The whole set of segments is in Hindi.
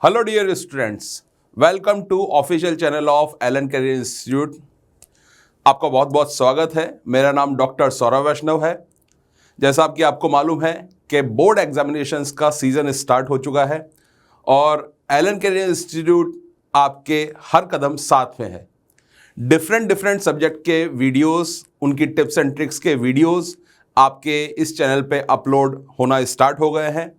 Hello dear students, welcome to official channel of Allen career institute. आपका बहुत बहुत स्वागत है। मेरा नाम डॉक्टर सौरभ वैष्णव है। जैसा कि आपको मालूम है कि बोर्ड एग्जामिनेशंस का सीज़न स्टार्ट हो चुका है और एलन करियर इंस्टीट्यूट आपके हर कदम साथ में है। डिफरेंट सब्जेक्ट के वीडियोस, उनकी टिप्स एंड ट्रिक्स के वीडियोस आपके इस चैनल पे अपलोड होना स्टार्ट हो गए हैं।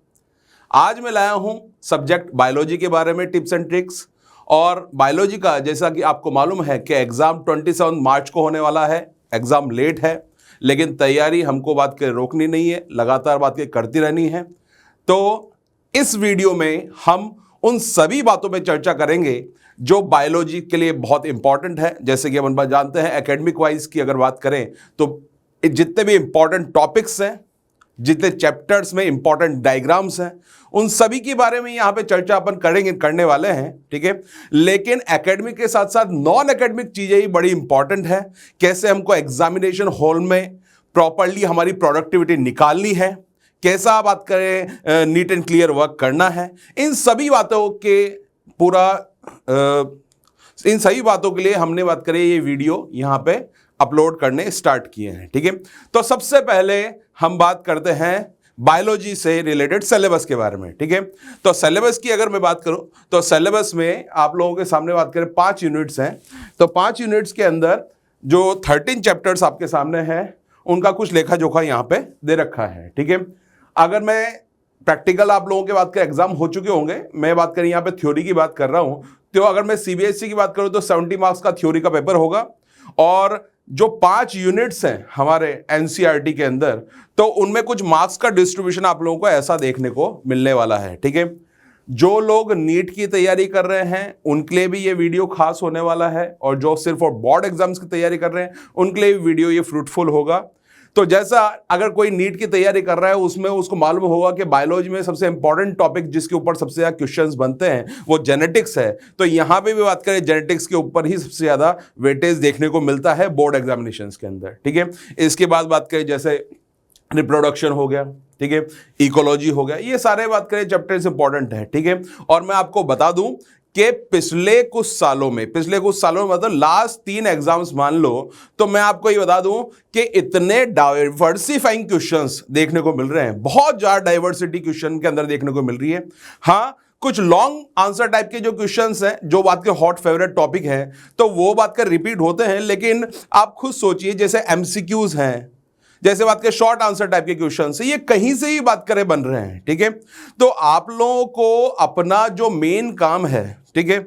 आज मैं लाया हूं सब्जेक्ट बायोलॉजी के बारे में टिप्स एंड ट्रिक्स। और बायोलॉजी का जैसा कि आपको मालूम है कि एग्ज़ाम 27 मार्च को होने वाला है। एग्ज़ाम लेट है लेकिन तैयारी हमको बात के रोकनी नहीं है, लगातार बात के करती रहनी है। तो इस वीडियो में हम उन सभी बातों पे चर्चा करेंगे जो बायोलॉजी के लिए बहुत इंपॉर्टेंट है। जैसे कि अपन जानते हैं एकेडमिक वाइज की अगर बात करें तो जितने भी इंपॉर्टेंट टॉपिक्स हैं, जितने चैप्टर्स में इंपॉर्टेंट डायग्राम्स हैं, उन सभी के बारे में यहाँ पे चर्चा अपन करने वाले हैं। ठीक है, लेकिन एकेडमिक के साथ साथ नॉन एकेडमिक चीजें ही बड़ी इंपॉर्टेंट है। कैसे हमको एग्जामिनेशन हॉल में प्रॉपरली हमारी प्रोडक्टिविटी निकालनी है, कैसा बात करें नीट एंड क्लियर वर्क करना है, इन सभी बातों के लिए हमने बात करें ये वीडियो यहाँ पे अपलोड करने स्टार्ट किए हैं। ठीक है, तो सबसे पहले हम बात करते हैं बायोलॉजी से रिलेटेड सिलेबस के बारे में। ठीक है, तो सिलेबस की अगर मैं बात करूं तो सिलेबस में आप लोगों के सामने बात करें 5 यूनिट्स हैं। तो 5 यूनिट्स के अंदर जो 13 चैप्टर्स आपके सामने हैं उनका कुछ लेखा जोखा यहाँ पे दे रखा है। ठीक है, अगर मैं प्रैक्टिकल आप लोगों के बात करें एग्जाम हो चुके होंगे, मैं बात करें यहाँ पे थ्योरी की बात कर रहा हूं, तो अगर मैं सीबीएसई की बात करूं तो 70 मार्क्स का थ्योरी का पेपर होगा। और जो 5 यूनिट्स हैं हमारे एनसीईआरटी के अंदर, तो उनमें कुछ मार्क्स का डिस्ट्रीब्यूशन आप लोगों को ऐसा देखने को मिलने वाला है। ठीक है, जो लोग नीट की तैयारी कर रहे हैं उनके लिए भी ये वीडियो खास होने वाला है, और जो सिर्फ और बोर्ड एग्जाम्स की तैयारी कर रहे हैं उनके लिए वीडियो ये फ्रूटफुल होगा। तो जैसा अगर कोई नीट की तैयारी कर रहा है उसमें उसको मालूम होगा कि बायोलॉजी में सबसे इंपॉर्टेंट टॉपिक जिसके ऊपर सबसे ज्यादा क्वेश्चंस बनते हैं वो जेनेटिक्स है। तो यहां पे भी बात करें जेनेटिक्स के ऊपर ही सबसे ज्यादा वेटेज देखने को मिलता है बोर्ड एग्जामिनेशंस के अंदर। ठीक है, इसके बाद बात करें जैसे रिप्रोडक्शन हो गया, ठीक है, इकोलॉजी हो गया, ये सारे बात करें चैप्टर्स इंपॉर्टेंट है। ठीक है, और मैं आपको बता दूं कि पिछले कुछ सालों में मतलब लास्ट 3 एग्जाम्स मान लो, तो मैं आपको ये बता दूं कि इतने डाइवर्सिफाइंग क्वेश्चंस देखने को मिल रहे हैं, बहुत ज्यादा डाइवर्सिटी क्वेश्चन के अंदर देखने को मिल रही है। हाँ, कुछ लॉन्ग आंसर टाइप के जो क्वेश्चंस हैं, जो बात के हॉट फेवरेट टॉपिक हैं, तो वो बात कर रिपीट होते हैं। लेकिन आप खुद सोचिए, जैसे एमसीक्यूज हैं, जैसे बात करें शॉर्ट आंसर टाइप के क्वेश्चन से, ये कहीं से ही बात करें बन रहे हैं। ठीक है, तो आप लोगों को अपना जो मेन काम है, ठीक है,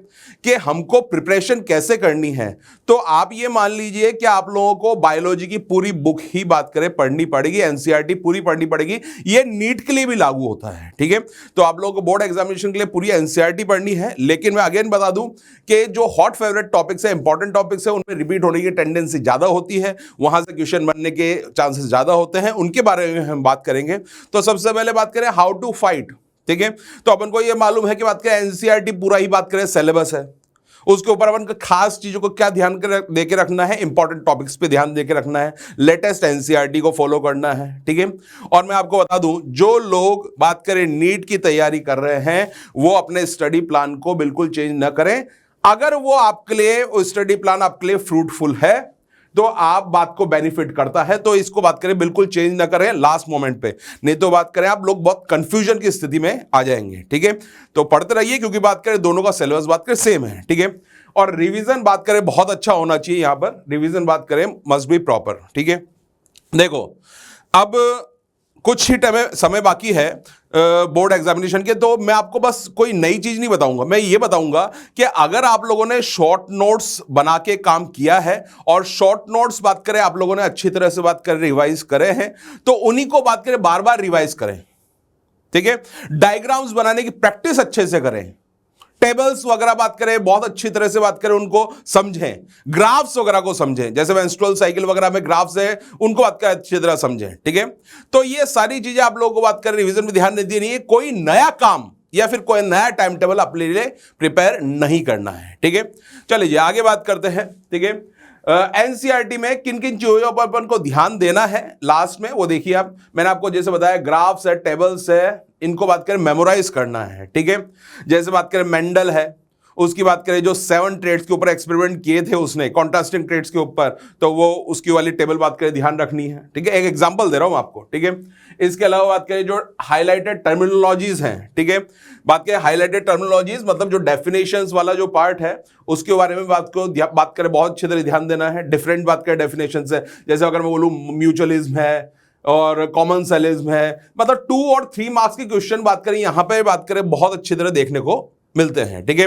कि हमको प्रिपरेशन कैसे करनी है, तो आप ये मान लीजिए कि आप लोगों को बायोलॉजी की पूरी बुक ही बात करें पढ़नी पड़ेगी, एनसीईआरटी पूरी पढ़नी पड़ेगी। ये नीट के लिए भी लागू होता है। ठीक है, तो आप लोगों को बोर्ड एग्जामिनेशन के लिए पूरी एनसीईआरटी पढ़नी है। लेकिन मैं अगेन बता दूं कि जो हॉट फेवरेट टॉपिक्स है, इंपॉर्टेंट टॉपिक्स है, उनमें रिपीट होने की टेंडेंसी ज्यादा होती है, वहां से क्वेश्चन बनने के चांसेस ज्यादा होते हैं, उनके बारे में हम बात करेंगे। तो सबसे पहले बात करें हाउ टू फाइट। ठीक है, तो अपन को ये मालूम है कि बात करें एनसीईआरटी पूरा ही बात करें सिलेबस है, उसके ऊपर अपन को खास चीजों को क्या ध्यान दे के रखना है, इंपॉर्टेंट टॉपिक्स पे ध्यान दे के रखना है, लेटेस्ट एनसीईआरटी को फॉलो करना है। ठीक है, और मैं आपको बता दूं, जो लोग बात करें नीट की तैयारी कर रहे हैं वो अपने स्टडी प्लान को बिल्कुल चेंज ना करें। अगर वो आपके लिए स्टडी प्लान आपके लिए फ्रूटफुल है तो आप बात को बेनिफिट करता है, तो इसको बात करें बिल्कुल चेंज ना करें लास्ट मोमेंट पे, नहीं तो बात करें आप लोग बहुत कंफ्यूजन की स्थिति में आ जाएंगे। ठीक है, तो पढ़ते रहिए, क्योंकि बात करें दोनों का सिलेबस बात करें सेम है। ठीक है, और रिवीजन बात करें बहुत अच्छा होना चाहिए, यहां पर रिवीजन बात करें मस्ट बी प्रॉपर। ठीक है, देखो अब कुछ ही समय बाकी है बोर्ड एग्जामिनेशन के, तो मैं आपको बस कोई नई चीज नहीं बताऊंगा, मैं ये बताऊंगा कि अगर आप लोगों ने शॉर्ट नोट्स बना के काम किया है और शॉर्ट नोट्स बात करें आप लोगों ने अच्छी तरह से बात करें रिवाइज करे हैं, तो उन्हीं को बात करें बार बार रिवाइज करें। ठीक है, डायग्राम्स बनाने की प्रैक्टिस अच्छे से करें, टेबल्स वगैरह बात करें बहुत अच्छी तरह से बात करें, उनको समझें, ग्राफ्स वगैरह को समझें, जैसे मेंस्ट्रुअल साइकिल वगैरह में ग्राफ्स है उनको बात करें अच्छी तरह समझें। ठीक है, तो ये सारी चीजें आप लोगों को बात करें रिवीजन में ध्यान देनी है। कोई नया काम या फिर कोई नया टाइम टेबल अपने लिए प्रिपेयर नहीं करना है। ठीक है, चलिए आगे बात करते हैं। ठीक है, एनसीईआरटी में किन किन चीजों पर अपन को ध्यान देना है लास्ट में वो देखिए आप, मैंने आपको जैसे बताया ग्राफ्स है, टेबल्स है, इनको बात करें मेमोराइज करना है, ठीक है। जैसे बात करें मेंडल है, उसकी बात करें जो 7 ट्रेड्स के ऊपर एक्सपेरिमेंट किए थे उसने कॉन्ट्रास्टिंग ट्रेड्स के ऊपर, तो वो उसकी वाली टेबल बात करें ध्यान रखनी है, ठीक है। एक एग्जांपल दे रहा हूं आपको, ठीक है। इसके अलावा बात करें जो हाईलाइटेड टर्मिनोलॉजीज हैं, ठीक है। बात करें हाईलाइटेड टर्मिनोलॉजीज मतलब जो डेफिनेशंस वाला जो पार्ट है उसके बारे में बात करें बहुत अच्छी तरह ध्यान देना है। डिफरेंट बात करें डेफिनेशंस है, जैसे अगर मैं बोलूं म्यूचुअलिज्म है और कॉमन सेलिज्म है, मतलब 2 और 3 मार्क्स के क्वेश्चन बात करें यहां पे बात करें बहुत अच्छी तरह देखने को मिलते हैं, ठीक है।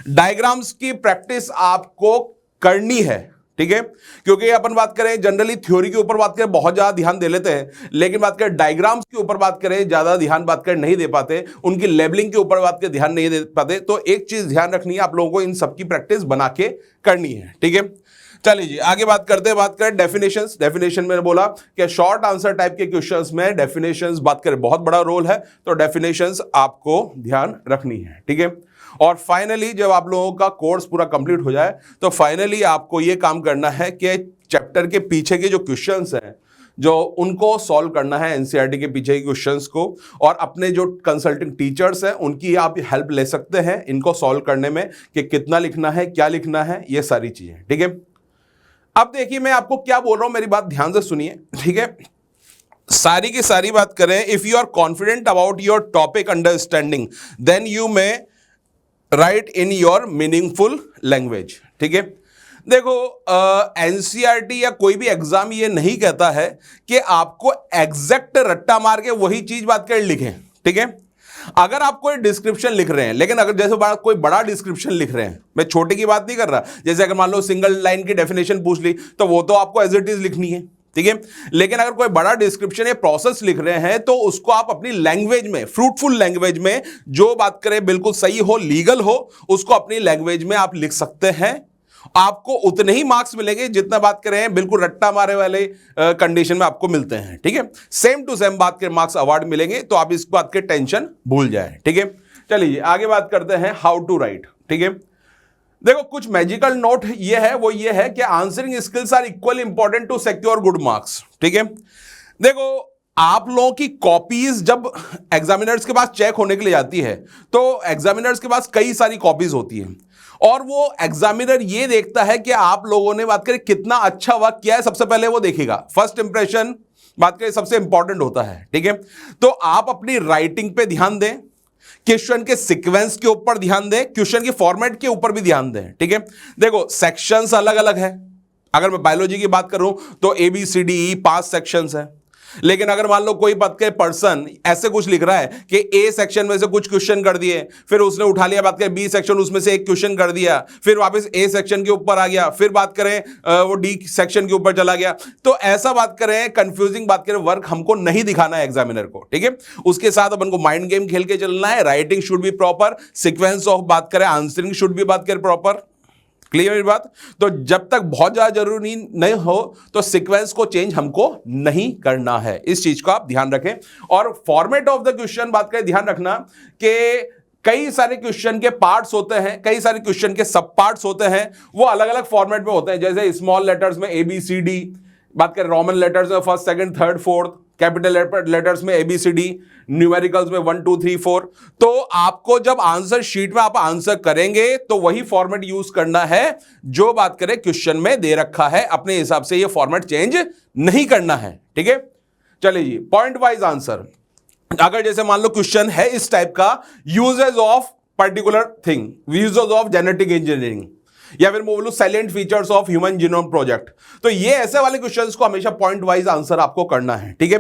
डायग्राम्स की प्रैक्टिस आपको करनी है, ठीक है, क्योंकि अपन बात करें जनरली थ्योरी के ऊपर बात करें बहुत ज्यादा ध्यान दे लेते हैं, लेकिन बात करें डायग्राम्स के ऊपर बात करें ज्यादा ध्यान बात करें नहीं दे पाते, उनकी लेबलिंग के ऊपर बात करें ध्यान नहीं दे पाते। तो एक चीज ध्यान रखनी है, आप लोगों को इन सबकी प्रैक्टिस बना के करनी है, ठीक है। चलिए जी आगे बात करते हैं, बात करें डेफिनेशंस। डेफिनेशन में बोला कि शॉर्ट आंसर टाइप के क्वेश्चंस में डेफिनेशंस बात करें बहुत बड़ा रोल है, तो डेफिनेशंस आपको ध्यान रखनी है, ठीक है। और फाइनली जब आप लोगों का कोर्स पूरा कंप्लीट हो जाए तो फाइनली आपको यह काम करना है कि चैप्टर के पीछे के जो क्वेश्चंस हैं जो उनको सॉल्व करना है, एनसीईआरटी के पीछे के क्वेश्चंस को, और अपने जो कंसल्टिंग टीचर्स हैं उनकी आप हेल्प ले सकते हैं इनको सॉल्व करने में कि कितना लिखना है, क्या लिखना है, ये सारी चीजें, ठीक है। अब देखिए मैं आपको क्या बोल रहा हूं, मेरी बात ध्यान से सुनिए, ठीक है। सारी की सारी बात करें, if you are confident about your topic understanding then you may write in your meaningful language, ठीक है। देखो एनसीईआरटी या कोई भी एग्जाम ये नहीं कहता है कि आपको एग्जैक्ट रट्टा मार के वही चीज बात कर लिखें, ठीक है। अगर आप कोई डिस्क्रिप्शन लिख रहे हैं, लेकिन अगर जैसे कोई बड़ा डिस्क्रिप्शन लिख रहे हैं, मैं छोटे की बात नहीं कर रहा, जैसे अगर मान लो सिंगल लाइन की डेफिनेशन पूछ ली तो वो तो आपको एज इट इज लिखनी है, ठीक है। लेकिन अगर कोई बड़ा डिस्क्रिप्शन या प्रोसेस लिख रहे हैं तो उसको आप अपनी लैंग्वेज में, फ्रूटफुल लैंग्वेज में, जो बात करें बिल्कुल सही हो, लीगल हो, उसको अपनी लैंग्वेज में आप लिख सकते हैं। आपको उतने ही मार्क्स मिलेंगे जितना बात करें बिल्कुल रट्टा मारे वाले कंडीशन में आपको मिलते हैं, ठीक है। सेम टू सेम बात के मार्क्स अवार्ड मिलेंगे, तो आप इस बात के टेंशन भूल जाए, ठीक है। चलिए आगे बात करते हैं हाउ टू राइट, ठीक है। देखो कुछ मैजिकल नोट ये है, वो ये है कि answering skills are equally important to secure good marks, ठीक है। देखो आप लोगों की कॉपीज जब एग्जामिनर्स के पास चेक होने के लिए जाती है तो एग्जामिनर्स के पास कई सारी कॉपीज होती हैं, और वो एग्जामिनर ये देखता है कि आप लोगों ने बात करें कितना अच्छा वर्क किया है, सबसे पहले वो देखेगा। फर्स्ट इंप्रेशन बात करें सबसे इंपॉर्टेंट होता है, ठीक है। तो आप अपनी राइटिंग पे ध्यान दें, क्वेश्चन के सीक्वेंस के ऊपर ध्यान दें, क्वेश्चन के फॉर्मेट के ऊपर भी ध्यान दें, ठीक है। देखो सेक्शंस अलग अलग है, अगर मैं बायोलॉजी की बात करूं तो ABCDE 5 सेक्शंस है, लेकिन अगर मान लो कोई पद के पर्सन ऐसे कुछ लिख रहा है कि ए सेक्शन में से कुछ क्वेश्चन कर दिए, फिर उसने उठा लिया बात करें बी सेक्शन, उसमें से एक क्वेश्चन कर दिया, फिर वापस ए सेक्शन के ऊपर आ गया, फिर बात करें वो डी सेक्शन के ऊपर चला गया, तो ऐसा बात करें कंफ्यूजिंग बात करें वर्क हमको नहीं दिखाना है एग्जामिनर को, ठीक है। उसके साथ अपन को माइंड गेम खेल के चलना है, writing should be proper, sequence of बात करें आंसरिंग शुड बी बात करें प्रॉपर, क्लियर मेरी बात। तो जब तक बहुत ज्यादा जरूरी नहीं हो तो सीक्वेंस को चेंज हमको नहीं करना है, इस चीज का आप ध्यान रखें। और फॉर्मेट ऑफ द क्वेश्चन बात करें ध्यान रखना कि कई सारे क्वेश्चन के पार्ट्स होते हैं, कई सारे क्वेश्चन के सब पार्ट्स होते हैं, वो अलग अलग फॉर्मेट में होते हैं। जैसे स्मॉल लेटर्स में ABCD बात करें, रोमन लेटर्स में first second third fourth, capital letters में ABCD, न्यूमेरिकल्स में 1 2 3 4। तो आपको जब आंसर शीट में आप आंसर करेंगे तो वही फॉर्मेट यूज करना है जो बात करें क्वेश्चन में दे रखा है, अपने हिसाब से ये फॉर्मेट चेंज नहीं करना है, ठीक है। चलिए जी पॉइंट वाइज आंसर, अगर जैसे मान लो क्वेश्चन है इस टाइप का, usages of particular thing, usages of genetic engineering, या फिर मैं बोलूं salient features of human genome project, तो ये ऐसे वाले क्वेश्चंस को हमेशा पॉइंट वाइज आंसर आपको करना है, ठीक है।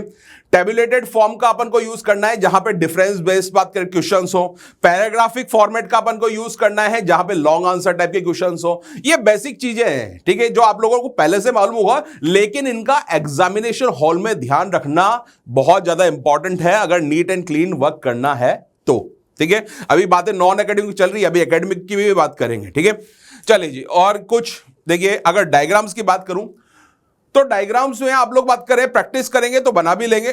टेबुलेटेड फॉर्म का अपन को यूज करना है जहां पे डिफरेंस बेस्ड बात करें क्वेश्चंस हो, पैराग्राफिक फॉर्मेट का अपन को यूज करना है जहां पे लॉन्ग आंसर टाइप के क्वेश्चंस हो। ये बेसिक चीजें हैं, ठीक है, जो आप लोगों को पहले से मालूम होगा, लेकिन इनका एग्जामिनेशन हॉल में ध्यान रखना बहुत ज्यादा इंपॉर्टेंट है अगर नीट एंड क्लीन वर्क करना है तो, ठीक है। अभी बातें नॉन एकेडमिक चल रही है, अभी एकेडमिक की भी बात करेंगे, ठीक है। चलिए जी और कुछ देखिए, अगर डायग्राम्स की बात करूं तो डायग्राम्स में आप लोग बात करें, प्रैक्टिस करेंगे तो बना भी लेंगे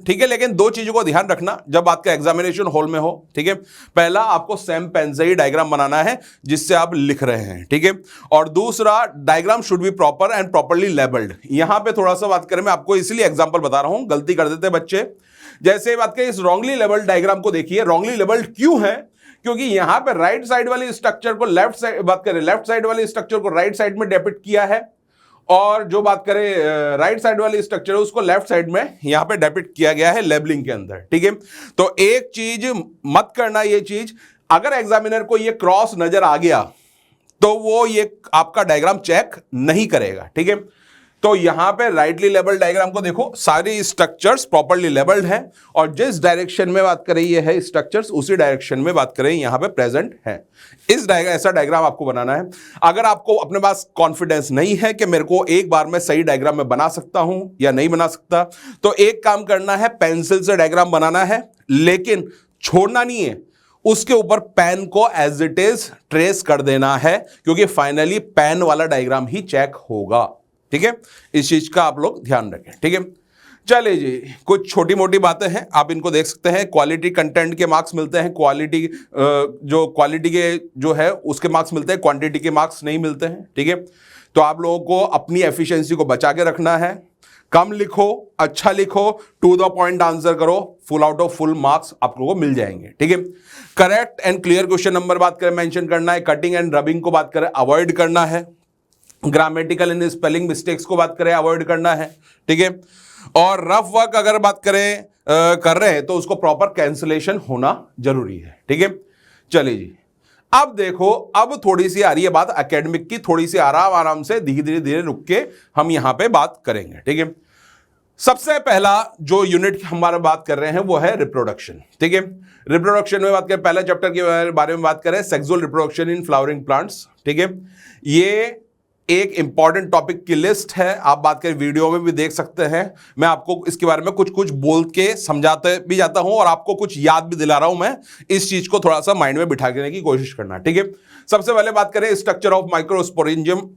ठीक है, लेकिन दो चीजों को ध्यान रखना जब बात का एग्जामिनेशन हॉल में हो। ठीक है, पहला आपको सेम पेन से ही डायग्राम बनाना है जिससे आप लिख रहे हैं। ठीक है, और दूसरा diagram should be proper and properly labelled. यहां पे थोड़ा सा बात करें, मैं आपको इसलिए एग्जांपल बता रहा हूं, गलती कर देते बच्चे। जैसे बात करें इस रॉन्गली लेबल्ड डायग्राम को देखिए, रॉन्गली लेबल्ड क्यों है? क्योंकि यहां पे राइट साइड वाली स्ट्रक्चर को लेफ्ट साइड, बात करें लेफ्ट साइड वाली स्ट्रक्चर को राइट साइड में डिपिक्ट किया है, और जो बात करें राइट साइड वाली स्ट्रक्चर है उसको लेफ्ट साइड में यहां पे डिपिक्ट किया गया है लेबलिंग के अंदर। ठीक है, तो एक चीज मत करना, ये चीज अगर एग्जामिनर को ये क्रॉस नजर आ गया तो वो ये आपका डायग्राम चेक नहीं करेगा। ठीक है, तो यहां पे राइटली लेबल्ड डायग्राम को देखो, सारी स्ट्रक्चर्स प्रॉपर्ली लेबल्ड हैं और जिस डायरेक्शन में बात करें ये है स्ट्रक्चर्स, उसी डायरेक्शन में बात करें यहां पे प्रेजेंट है। इस डायग्राम, ऐसा डायग्राम आपको बनाना है। अगर आपको अपने पास कॉन्फिडेंस नहीं है कि मेरे को एक बार में सही डायग्राम में बना सकता हूं या नहीं बना सकता, तो एक काम करना है, पेंसिल से डायग्राम बनाना है, लेकिन छोड़ना नहीं है, उसके ऊपर पेन को एज इट इज ट्रेस कर देना है, क्योंकि फाइनली पेन वाला डायग्राम ही चेक होगा। ठीक है, इस चीज का आप लोग ध्यान रखें। ठीक है, चलिए जी, कुछ छोटी मोटी बातें हैं, आप इनको देख सकते हैं। क्वालिटी कंटेंट के मार्क्स मिलते हैं, क्वालिटी जो क्वालिटी के जो है उसके मार्क्स मिलते हैं, क्वांटिटी के मार्क्स नहीं मिलते हैं। ठीक है, तो आप लोगों को अपनी एफिशिएंसी को बचा के रखना है, कम लिखो, अच्छा लिखो, टू द पॉइंट आंसर करो, full out of full marks आप लोगों को मिल जाएंगे। ठीक है, correct and clear question number बात करें मेंशन करना है, कटिंग एंड रबिंग को बात करें अवॉइड करना है, ग्रामेटिकल एंड स्पेलिंग मिस्टेक्स को बात करें अवॉइड करना है। ठीक है, और रफ वर्क अगर बात करें कर रहे हैं तो उसको प्रॉपर कैंसिलेशन होना जरूरी है। ठीक है, चलिए जी, अब देखो, अब थोड़ी सी आ रही है बात एकेडमिक की, थोड़ी सी आराम से धीरे धीरे रुक के हम यहां पे बात करेंगे। ठीक है, सबसे पहला जो यूनिट हमारा बात कर रहे हैं वो है रिप्रोडक्शन। ठीक है, रिप्रोडक्शन में बात करें, पहला चैप्टर के बारे में बात करें, sexual reproduction in flowering plants. ठीक है, ये एक इंपॉर्टेंट टॉपिक की लिस्ट है, आप बात करें वीडियो में भी देख सकते हैं, मैं आपको इसके बारे में कुछ कुछ बोल के समझाते भी जाता हूं और आपको कुछ याद भी दिला रहा हूं। मैं इस चीज को थोड़ा सा माइंड में बिठा देने की कोशिश करना। ठीक है, सबसे पहले बात करें स्ट्रक्चर ऑफ माइक्रोस्पोरेंजियम,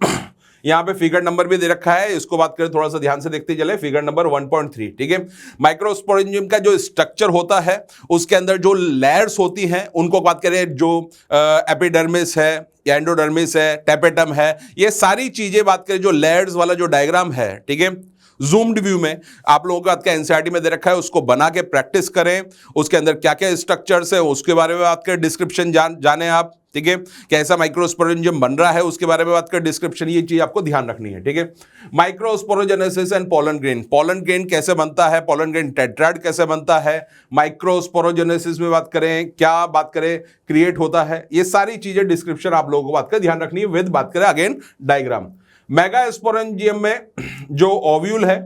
यहां पे फिगर नंबर भी दे रखा है, इसको बात करें थोड़ा सा ध्यान से देखते चले, फिगर नंबर 1.3। ठीक है, माइक्रोस्पोरेंजियम का जो स्ट्रक्चर होता है उसके अंदर जो लेयर्स होती हैं उनको बात करें, जो एपिडर्मिस है या एंडोडर्मिस है, टेपेटम है, ये सारी चीजें बात करें, जो लेयर्स वाला जो डायग्राम है, ठीक है, जूम्ड व्यू में आप लोगों का एनसीईआरटी में दे रखा है, उसको बना के प्रैक्टिस करें, उसके अंदर क्या क्या स्ट्रक्चर्स है उसके बारे में बात करें, डिस्क्रिप्शन जाने आप। ठीक है, कैसा माइक्रोस्पोरेंजियम बन रहा है उसके बारे में बात करें, डिस्क्रिप्शन, ये चीज आपको ध्यान रखनी है। ठीक है, microsporogenesis and pollen grain, pollen grain कैसे बनता है, पोलन ग्रेन टेट्राड कैसे बनता है, माइक्रोस्पोरोजेनेसिस में बात करें क्या बात करें क्रिएट होता है, ये सारी चीजें डिस्क्रिप्शन आप लोगों को बात करें ध्यान रखनी है, विद बात करें अगेन डायग्राम। मेगास्पोरेंजियम में जो ओव्यूल है,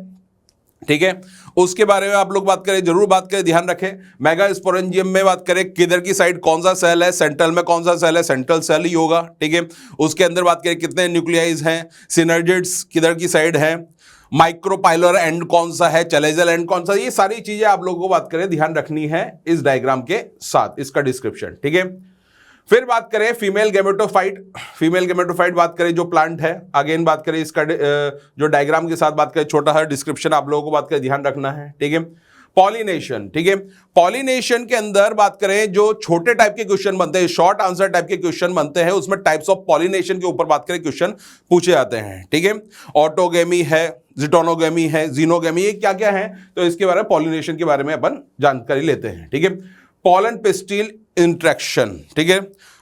ठीक है, उसके बारे में आप लोग बात करें, जरूर बात करें, ध्यान रखें। मेगास्पोरेंजियम में बात करें किधर की साइड कौन सा सेल है, सेंट्रल में कौन सा सेल है, सेंट्रल सेल ही होगा। ठीक है, उसके अंदर बात करें कितने न्यूक्लियाइज हैं, सिनर्जिड्स किधर की साइड है, माइक्रोपाइलर एंड कौन सा है, चलेजल एंड कौन सा, ये सारी चीजें आप लोगों को बात करें ध्यान रखनी है इस डायग्राम के साथ, इसका डिस्क्रिप्शन। ठीक है, फिर बात करें फीमेल गेमेटोफाइट, फीमेल गेमेटोफाइट बात करें जो प्लांट है, अगेन बात करें इसका जो डायग्राम के साथ बात करें, छोटा सा डिस्क्रिप्शन आप लोगों को बात करें ध्यान रखना है। ठीक है, पॉलिनेशन, ठीक है, पॉलिनेशन के अंदर बात करें जो छोटे टाइप के क्वेश्चन बनते हैं, शॉर्ट आंसर टाइप के क्वेश्चन बनते हैं, उसमें टाइप्स ऑफ पॉलिनेशन के ऊपर बात करें क्वेश्चन पूछे जाते हैं। ठीक है, ऑटोगेमी है, जिटोनोगेमी है, जीनोगेमी, ये क्या क्या है, तो इसके बारे में पॉलिनेशन के बारे में अपन जानकारी लेते हैं। ठीक है, पॉलन पिस्टिल इंट्रैक्शन, ठीक है,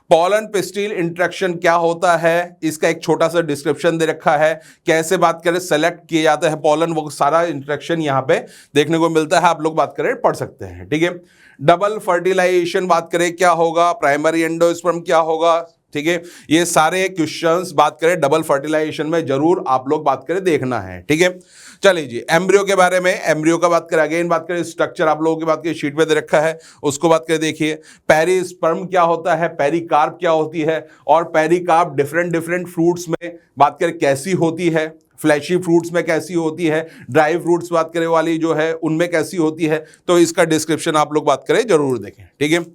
पॉलन पिस्टिल इंट्रैक्शन क्या होता है, इसका एक छोटा सा डिस्क्रिप्शन दे रखा है, कैसे बात करें सेलेक्ट किए जाते हैं पॉलन, वो सारा इंट्रैक्शन यहां पे देखने को मिलता है, आप लोग बात करें पढ़ सकते हैं। ठीक है, डबल फर्टिलाइजेशन बात करें क्या होगा, प्राइमरी एंडोस्पर्म क्या होगा, ठीक है, ये सारे क्वेश्चंस बात करें डबल फर्टिलाइजेशन में जरूर आप लोग बात करें देखना है। ठीक है, चलिए जी, एम्ब्रियो के बारे में, एम्ब्रियो का बात करें, अगेन बात करें स्ट्रक्चर आप लोगों की बात करें शीट पे दे रखा है, उसको बात करें देखिए। पेरिस्पर्म क्या होता है, पेरिकार्प क्या होती है, और पेरिकार्प डिफरेंट डिफरेंट फ्रूट्स में बात करें कैसी होती है, फ्लैशी फ्रूट्स में कैसी होती है, ड्राई फ्रूट्स बात करें वाली जो है उनमें कैसी होती है, तो इसका डिस्क्रिप्शन आप लोग बात करें जरूर देखें। ठीक है,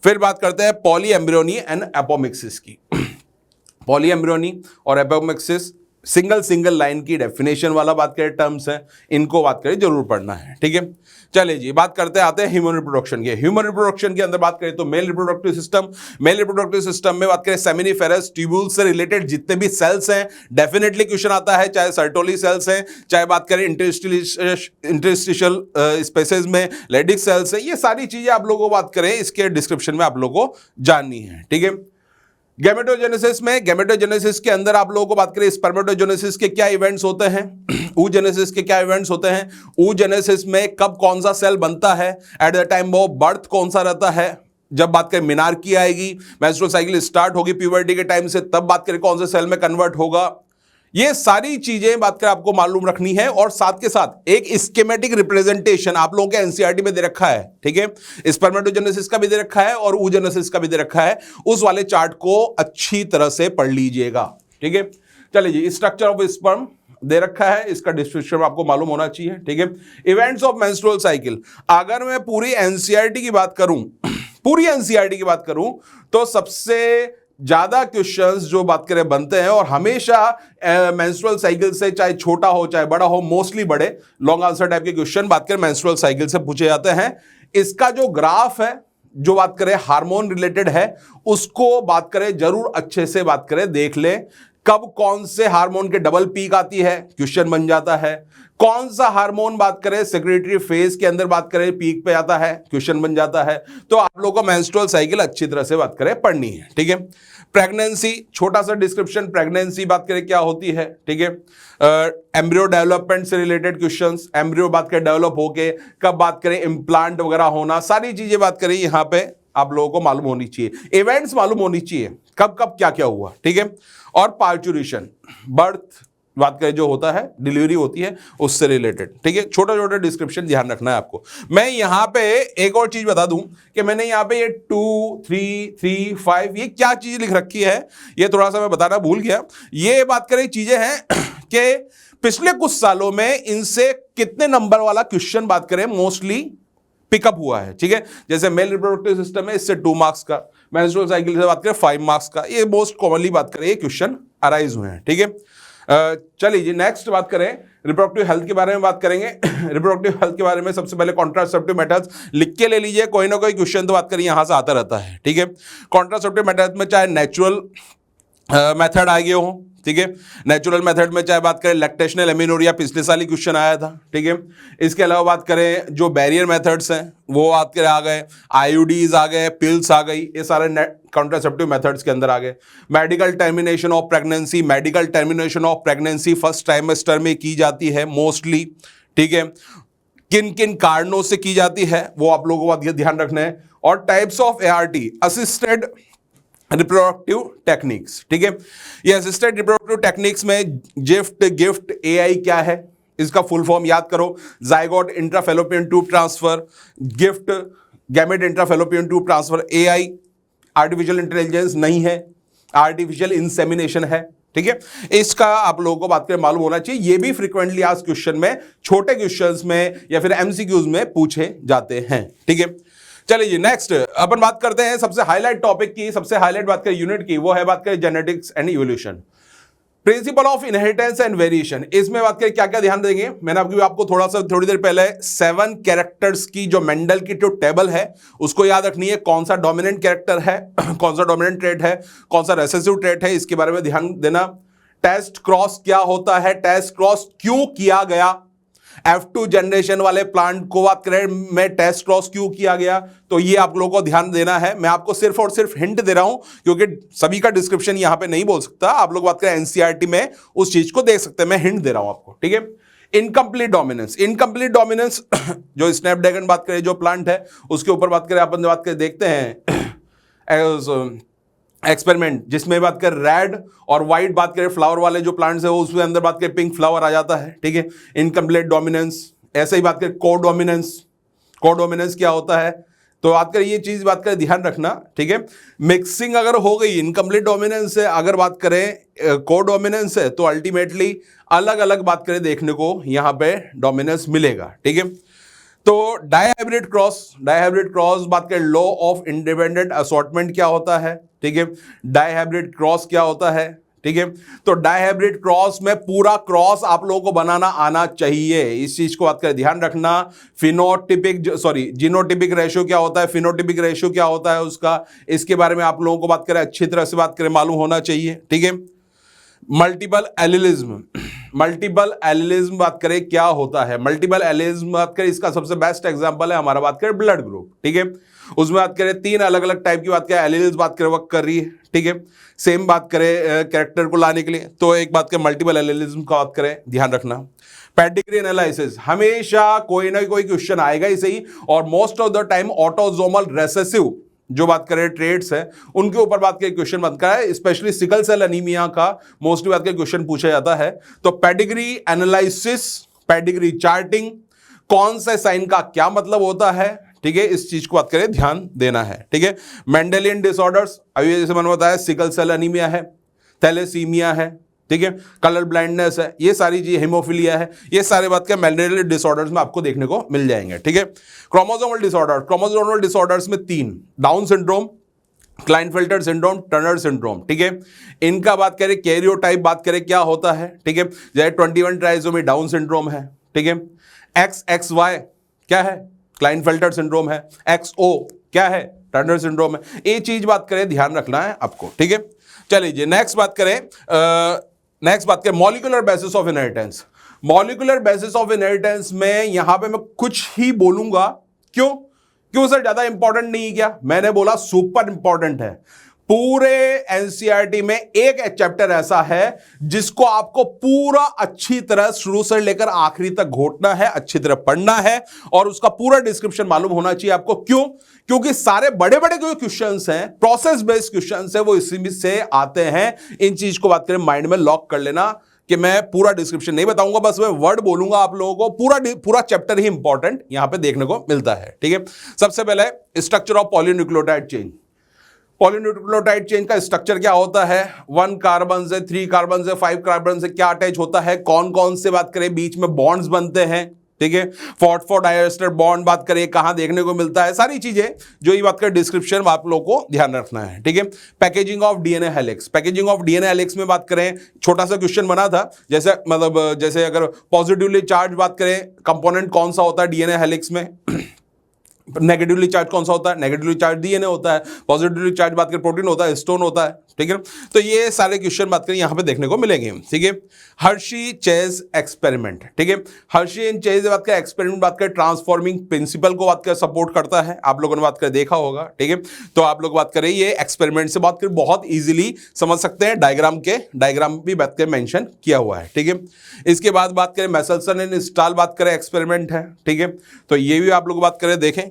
फिर बात करते हैं पॉली एम्ब्रियोनी एंड एपोमिक्सिस की। पॉली एम्ब्रियोनी और एपोमिक्सिस सिंगल सिंगल लाइन की डेफिनेशन वाला बात करें टर्म्स हैं, इनको बात करें जरूर पढ़ना है, ठीक है। चलिए जी, बात करते आते हैं ह्यूमन रिप्रोडक्शन के। ह्यूमन रिप्रोडक्शन के अंदर बात करें तो male reproductive system, male reproductive system में बात करें सेमिनिफेरस ट्यूब्यूल से रिलेटेड जितने भी सेल्स हैं डेफिनेटली क्वेश्चन आता है, चाहे सर्टोली सेल्स हैं, चाहे बात करें इंटरस्टिशियल स्पेसेस में लेडिक सेल्स है, ये सारी चीजें आप लोगों को बात करें इसके डिस्क्रिप्शन में आप लोगों को जाननी है, ठीक है। गैमेटोजेनेसिस में, गैमेटोजेनेसिस के अंदर आप लोगों को बात करें स्पर्मेटोजेनेसिस के क्या इवेंट्स होते हैं, oogenesis के क्या इवेंट्स होते हैं, oogenesis में कब कौन सा सेल बनता है, at the time of birth कौन सा रहता है, जब बात करें मिनार्की आएगी, मेंस्ट्रुअल साइकिल स्टार्ट होगी प्यूबर्टी के टाइम से, तब बात करें कौन से सेल में कन्वर्ट होगा, ये सारी चीजें बात करें आपको मालूम रखनी है। और साथ के साथ एक स्कीमेटिक रिप्रेजेंटेशन आप लोगों के एनसीईआरटी में दे रखा है, ठीक है, स्पर्मेटोजेनेसिस का भी दे रखा है और oogenesis का भी दे रखा है, उस वाले चार्ट को अच्छी तरह से पढ़ लीजिएगा, ठीक है। चलिए जी, स्ट्रक्चर ऑफ स्पर्म दे रखा है, इसका डिस्क्रिप्शन आपको मालूम होना चाहिए, ठीक है। इवेंट्स ऑफ मेंस्ट्रुअल साइकिल, अगर मैं पूरी एनसीईआरटी की बात करूं, पूरी एनसीईआरटी की बात करूं तो सबसे ज्यादा क्वेश्चंस जो बात करें बनते हैं और हमेशा मेंस्ट्रुअल साइकिल से, चाहे छोटा हो चाहे बड़ा हो, मोस्टली बड़े लॉन्ग आंसर टाइप के क्वेश्चन बात करें मेंस्ट्रुअल साइकिल से पूछे जाते हैं। इसका जो ग्राफ है जो बात करें हार्मोन रिलेटेड है, उसको बात करें जरूर अच्छे से बात करें देख लें, कब कौन से हार्मोन के डबल पीक आती है क्वेश्चन बन जाता है, कौन सा हार्मोन बात करें सेक्रेटरी फेज के अंदर बात करें पीक पे आता है क्वेश्चन बन जाता है। तो आप लोगों को मेंस्ट्रुअल साइकिल अच्छी तरह से बात करें पढ़नी है, ठीक है। प्रेगनेंसी, छोटा सा डिस्क्रिप्शन, प्रेगनेंसी बात करें क्या होती है, ठीक है। एम्ब्रियो डेवलपमेंट से रिलेटेड क्वेश्चंस, एम्ब्रियो बात करें डेवलप होके कब बात करें इम्प्लांट वगैरह होना, सारी चीजें बात करें यहां पे आप लोगों को मालूम होनी चाहिए, इवेंट्स मालूम होनी चाहिए कब कब क्या क्या हुआ, ठीक है। और पार्चुरेशन, बर्थ बात करें जो होता है, डिलीवरी होती है उससे रिलेटेड, ठीक है। छोटा छोटा डिस्क्रिप्शन ध्यान रखना है आपको। मैं यहां पे एक और चीज बता दूं कि मैंने यहां पे ये 2 3 3 5 ये क्या चीज लिख रखी है, ये थोड़ा सा मैं बताना भूल गया। ये बात करें चीजें हैं कि पिछले कुछ सालों में इनसे कितने नंबर वाला क्वेश्चन बात करें मोस्टली पिकअप हुआ है, ठीक है। जैसे मेल रिप्रोडक्टिव सिस्टम है, इससे 2 मार्क्स का, मेंस्ट्रुअल साइकिल से बात करें 5 मार्क्स का, ये मोस्ट कॉमनली बात करें ये क्वेश्चन अराइज हुए हैं, ठीक है। चलिए जी, नेक्स्ट बात करें रिप्रोडक्टिव हेल्थ के बारे में बात करेंगे। रिप्रोडक्टिव हेल्थ के बारे में सबसे पहले कॉन्ट्रासेप्टिव मेथड्स लिख के ले लीजिए, कोई ना कोई क्वेश्चन तो बात करें यहां से आता रहता है, ठीक है। कॉन्ट्रासेप्टिव मेथड में चाहे नेचुरल मेथड आ गए हो, ठीक है, नेचुरल मेथड में चाहे बात करें लैक्टेशनल एमिनोरिया पिछले साल ही क्वेश्चन आया था, ठीक है। इसके अलावा बात करें जो बैरियर मेथड्स हैं वो बात करें आ गए, आईयूडीज आ गए, पिल्स आ गई, ये सारे कॉन्ट्रासेप्टिव मेथड्स के अंदर आ गए। Medical termination of pregnancy, medical termination of pregnancy first trimester में की जाती है मोस्टली, ठीक है। किन किन कारणों से की जाती है वो आप लोगों को ध्यान रखना है। और types of ART, assisted reproductive techniques, ठीक है। ये असिस्टेड रिप्रोडक्टिव टेक्निक्स में गिफ्ट एआई क्या है, इसका फुल फॉर्म याद करो, zygote intrafallopian tube transfer, gift gamete intrafallopian tube transfer, AI artificial intelligence नहीं है, आर्टिफिशियल इंसेमिनेशन है, ठीक है। इसका आप लोगों को बात करें मालूम होना चाहिए, ये भी फ्रीक्वेंटली आज क्वेश्चन में, छोटे क्वेश्चंस में या फिर एमसीक्यूज में पूछे जाते हैं, ठीक है। चलिए जी, नेक्स्ट अपन बात करते हैं सबसे हाईलाइट टॉपिक की, सबसे हाईलाइट बात करें यूनिट की, वो है बात करें genetics and evolution, principle of inheritance and variation. इसमें बात करें क्या क्या ध्यान देंगे, मैंने आपको थोड़ी देर पहले 7 कैरेक्टर्स की जो मेंडल की जो टेबल है उसको याद रखनी है, कौन सा डोमिनेंट कैरेक्टर है, कौन सा डोमिनेंट ट्रेट है, कौन सा रेसेसिव ट्रेट है, इसके बारे में ध्यान देना। टेस्ट क्रॉस क्या होता है, टेस्ट क्रॉस क्यों किया गया, F2 जनरेशन वाले प्लांट को बात करें में टेस्ट क्रॉस क्यों किया गया, तो ये आप लोगों को ध्यान देना है। मैं आपको सिर्फ और सिर्फ हिंट दे रहा हूं क्योंकि सभी का डिस्क्रिप्शन यहां पे नहीं बोल सकता, आप लोग बात करें एनसीईआरटी में उस चीज को देख सकते हैं, मैं हिंट दे रहा हूं आपको, ठीक है। इनकम्प्लीट डोमिनेंस, इनकम्प्लीट डोमिनेंस जो स्नैपड्रैगन बात करें जो प्लांट है उसके ऊपर बात करें, अपन बात करें देखते हैं एक्सपेरिमेंट जिसमें बात करें रेड और व्हाइट बात करें फ्लावर वाले जो प्लांट्स है उसके अंदर बात करें पिंक फ्लावर आ जाता है, ठीक है। इनकम्प्लीट डोमिनेंस, ऐसे ही बात करें कोडोमिनेंस, कोडोमिनेंस क्या होता है, तो बात करें ये चीज बात करें ध्यान रखना, ठीक है। मिक्सिंग अगर हो गई इनकम्प्लीट डोमिनेंस से, अगर बात करें कोडोमिनेंस है, तो अल्टीमेटली अलग अलग बात करें देखने को यहां पे डोमिनेंस मिलेगा, ठीक है। तो डायहाइब्रिड क्रॉस बात करें लॉ ऑफ इंडिपेंडेंट असॉर्टमेंट क्या होता है, ठीक है। डायहाइब्रिड क्रॉस क्या होता है, ठीक है। तो डायहाइब्रिड क्रॉस में पूरा क्रॉस आप लोगों को बनाना आना चाहिए, इस चीज को बात करें, ध्यान रखना। जीनोटिपिक रेशियो क्या होता है, फिनोटिपिक रेशियो क्या होता है उसका, इसके बारे में आप लोगों को बात करें अच्छी तरह से बात करें मालूम होना चाहिए, ठीक है। मल्टीपल एलिलिज्म बात करें क्या होता है, मल्टीपल एलिलिज्म बात करें, इसका सबसे बेस्ट एग्जांपल है हमारा बात करें ब्लड ग्रुप, ठीक है। उसमें बात करें 3 अलग अलग टाइप की बात करें एलिल्स बात करें वर्क कर रही है, ठीक है। सेम बात करें कैरेक्टर को लाने के लिए, तो एक बात करें मल्टीपल एलिलिज्म का बात करें, ध्यान रखना। पेडिग्री एनालिसिस, हमेशा कोई ना कोई क्वेश्चन आएगा ही सही, और most of the time autosomal recessive जो बात करें ट्रेड्स है उनके ऊपर बात करें क्वेश्चन बनता है, स्पेशली सिकल सेल एनीमिया का मोस्टली बात करें क्वेश्चन पूछा जाता है। तो पेडिग्री एनालिसिस, पेडिग्री चार्टिंग, कौन से साइन का क्या मतलब होता है, ठीक है, इस चीज को बात करें ध्यान देना है, ठीक है। मेंडेलियन डिसऑर्डर्स, अभी जैसे मैंने बताया सिकल सेल एनीमिया है, थैलेसीमिया है, ठीक है, कलर ब्लाइंडनेस है, ये सारी चीज, हेमोफिलिया है, ये सारे बात के मेंडेलियन डिसऑर्डर्स में आपको देखने को मिल जाएंगे, ठीक है। क्रोमोसोमल डिसऑर्डर्स में 3, down syndrome, Klinefelter syndrome, Turner syndrome, ठीक है। इनका बात करें कैरियोटाइप बात करें क्या होता है, ठीक है, जैसे 21 ट्राइसोमी डाउन सिंड्रोम है, ठीक है। XXY क्या है, क्लाइनफेल्टर सिंड्रोम है, XO क्या है, टर्नर सिंड्रोम है, ये चीज बात करें ध्यान रखना है आपको, ठीक है। चलिए नेक्स्ट बात करें molecular basis of inheritance. Molecular basis of inheritance में यहां पे मैं कुछ ही बोलूंगा, क्यों सर, ज्यादा इंपॉर्टेंट नहीं है क्या? मैंने बोला सुपर इंपॉर्टेंट है। पूरे एनसीईआरटी में एक चैप्टर ऐसा है जिसको आपको पूरा अच्छी तरह शुरू से लेकर आखिरी तक घोटना है, अच्छी तरह पढ़ना है, और उसका पूरा डिस्क्रिप्शन मालूम होना चाहिए आपको। क्योंकि सारे बड़े बड़े जो क्वेश्चंस हैं, प्रोसेस बेस्ड क्वेश्चंस हैं, वो इसी से आते हैं। इन चीज को बात करें माइंड में लॉक कर लेना कि मैं पूरा डिस्क्रिप्शन नहीं बताऊंगा, बस मैं वर्ड बोलूंगा आप लोगों को, पूरा चैप्टर ही इंपॉर्टेंट यहां पे देखने को मिलता है, ठीक है। सबसे पहले structure of polynucleotide chain. Polynucleotide chain का स्ट्रक्चर क्या होता है, 1 कार्बन से 3 कार्बन से 5 कार्बन से क्या अटैच होता है, कौन कौन से बात करें बीच में बॉन्ड्स बनते हैं, ठीक है। फॉस्फोडाइएस्टर बॉन्ड बात करें कहां देखने को मिलता है, सारी चीजें जो ये बात करें डिस्क्रिप्शन में आप लोगों को ध्यान रखना है, ठीक है। Packaging of DNA helix, packaging of DNA helix में बात करें, छोटा सा क्वेश्चन बना था, जैसे अगर पॉजिटिवली चार्ज बात करें कंपोनेंट कौन सा होता है डीएनए हेलिक्स में, नेगेटिवली चार्ज कौन सा होता है, नेगेटिवली चार्ज डीएनए होता है, पॉजिटिवली चार्ज बात करें प्रोटीन होता है, स्टोन होता है, ठीक है। तो ये सारे क्वेश्चन बात करें यहां पे देखने को मिलेंगे, ठीक है। हर्शी चेज एक्सपेरिमेंट, ठीक है, हर्शी एंड चेज बात करें एक्सपेरिमेंट बात करें ट्रांसफॉर्मिंग प्रिंसिपल को बात करें सपोर्ट करता है, आप लोगों ने बात करें देखा होगा, ठीक है। तो आप लोग बात करें ये एक्सपेरिमेंट से बात करें बहुत ईजिली समझ सकते हैं, डायग्राम भी बात करें मेंशन किया हुआ है, ठीक है। इसके बाद बात करें मेसलसन एंड स्टाल बात करें एक्सपेरिमेंट है, ठीक है। तो ये भी आप लोग बात करें देखें,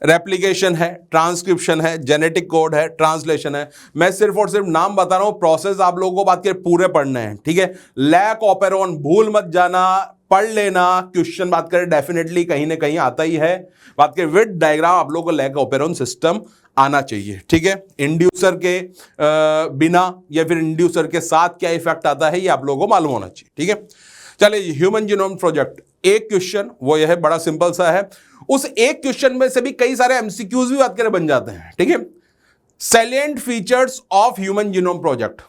रेप्लिकेशन है, ट्रांसक्रिप्शन है, जेनेटिक कोड है, ट्रांसलेशन है। मैं सिर्फ और सिर्फ नाम बता रहा हूं, प्रोसेस आप लोगों को बात करें पूरे पढ़ने हैं, ठीक है। लैक ऑपेरॉन भूल मत जाना, पढ़ लेना, क्वेश्चन बात करें डेफिनेटली कहीं ना कहीं आता ही है। बात करें विद डायग्राम आप लोगों को लैक ऑपेरॉन सिस्टम आना चाहिए, ठीक है। इंड्यूसर के बिना या फिर इंड्यूसर के साथ क्या इफेक्ट आता है ये आप लोगों को मालूम होना चाहिए, ठीक है। चलिए ह्यूमन जीनोम प्रोजेक्ट, एक क्वेश्चन वो यह है, बड़ा सिंपल सा है, उस एक क्वेश्चन में से भी कई सारे एमसीक्यूज भी बात करें बन जाते हैं, ठीक है। Salient features of human genome project,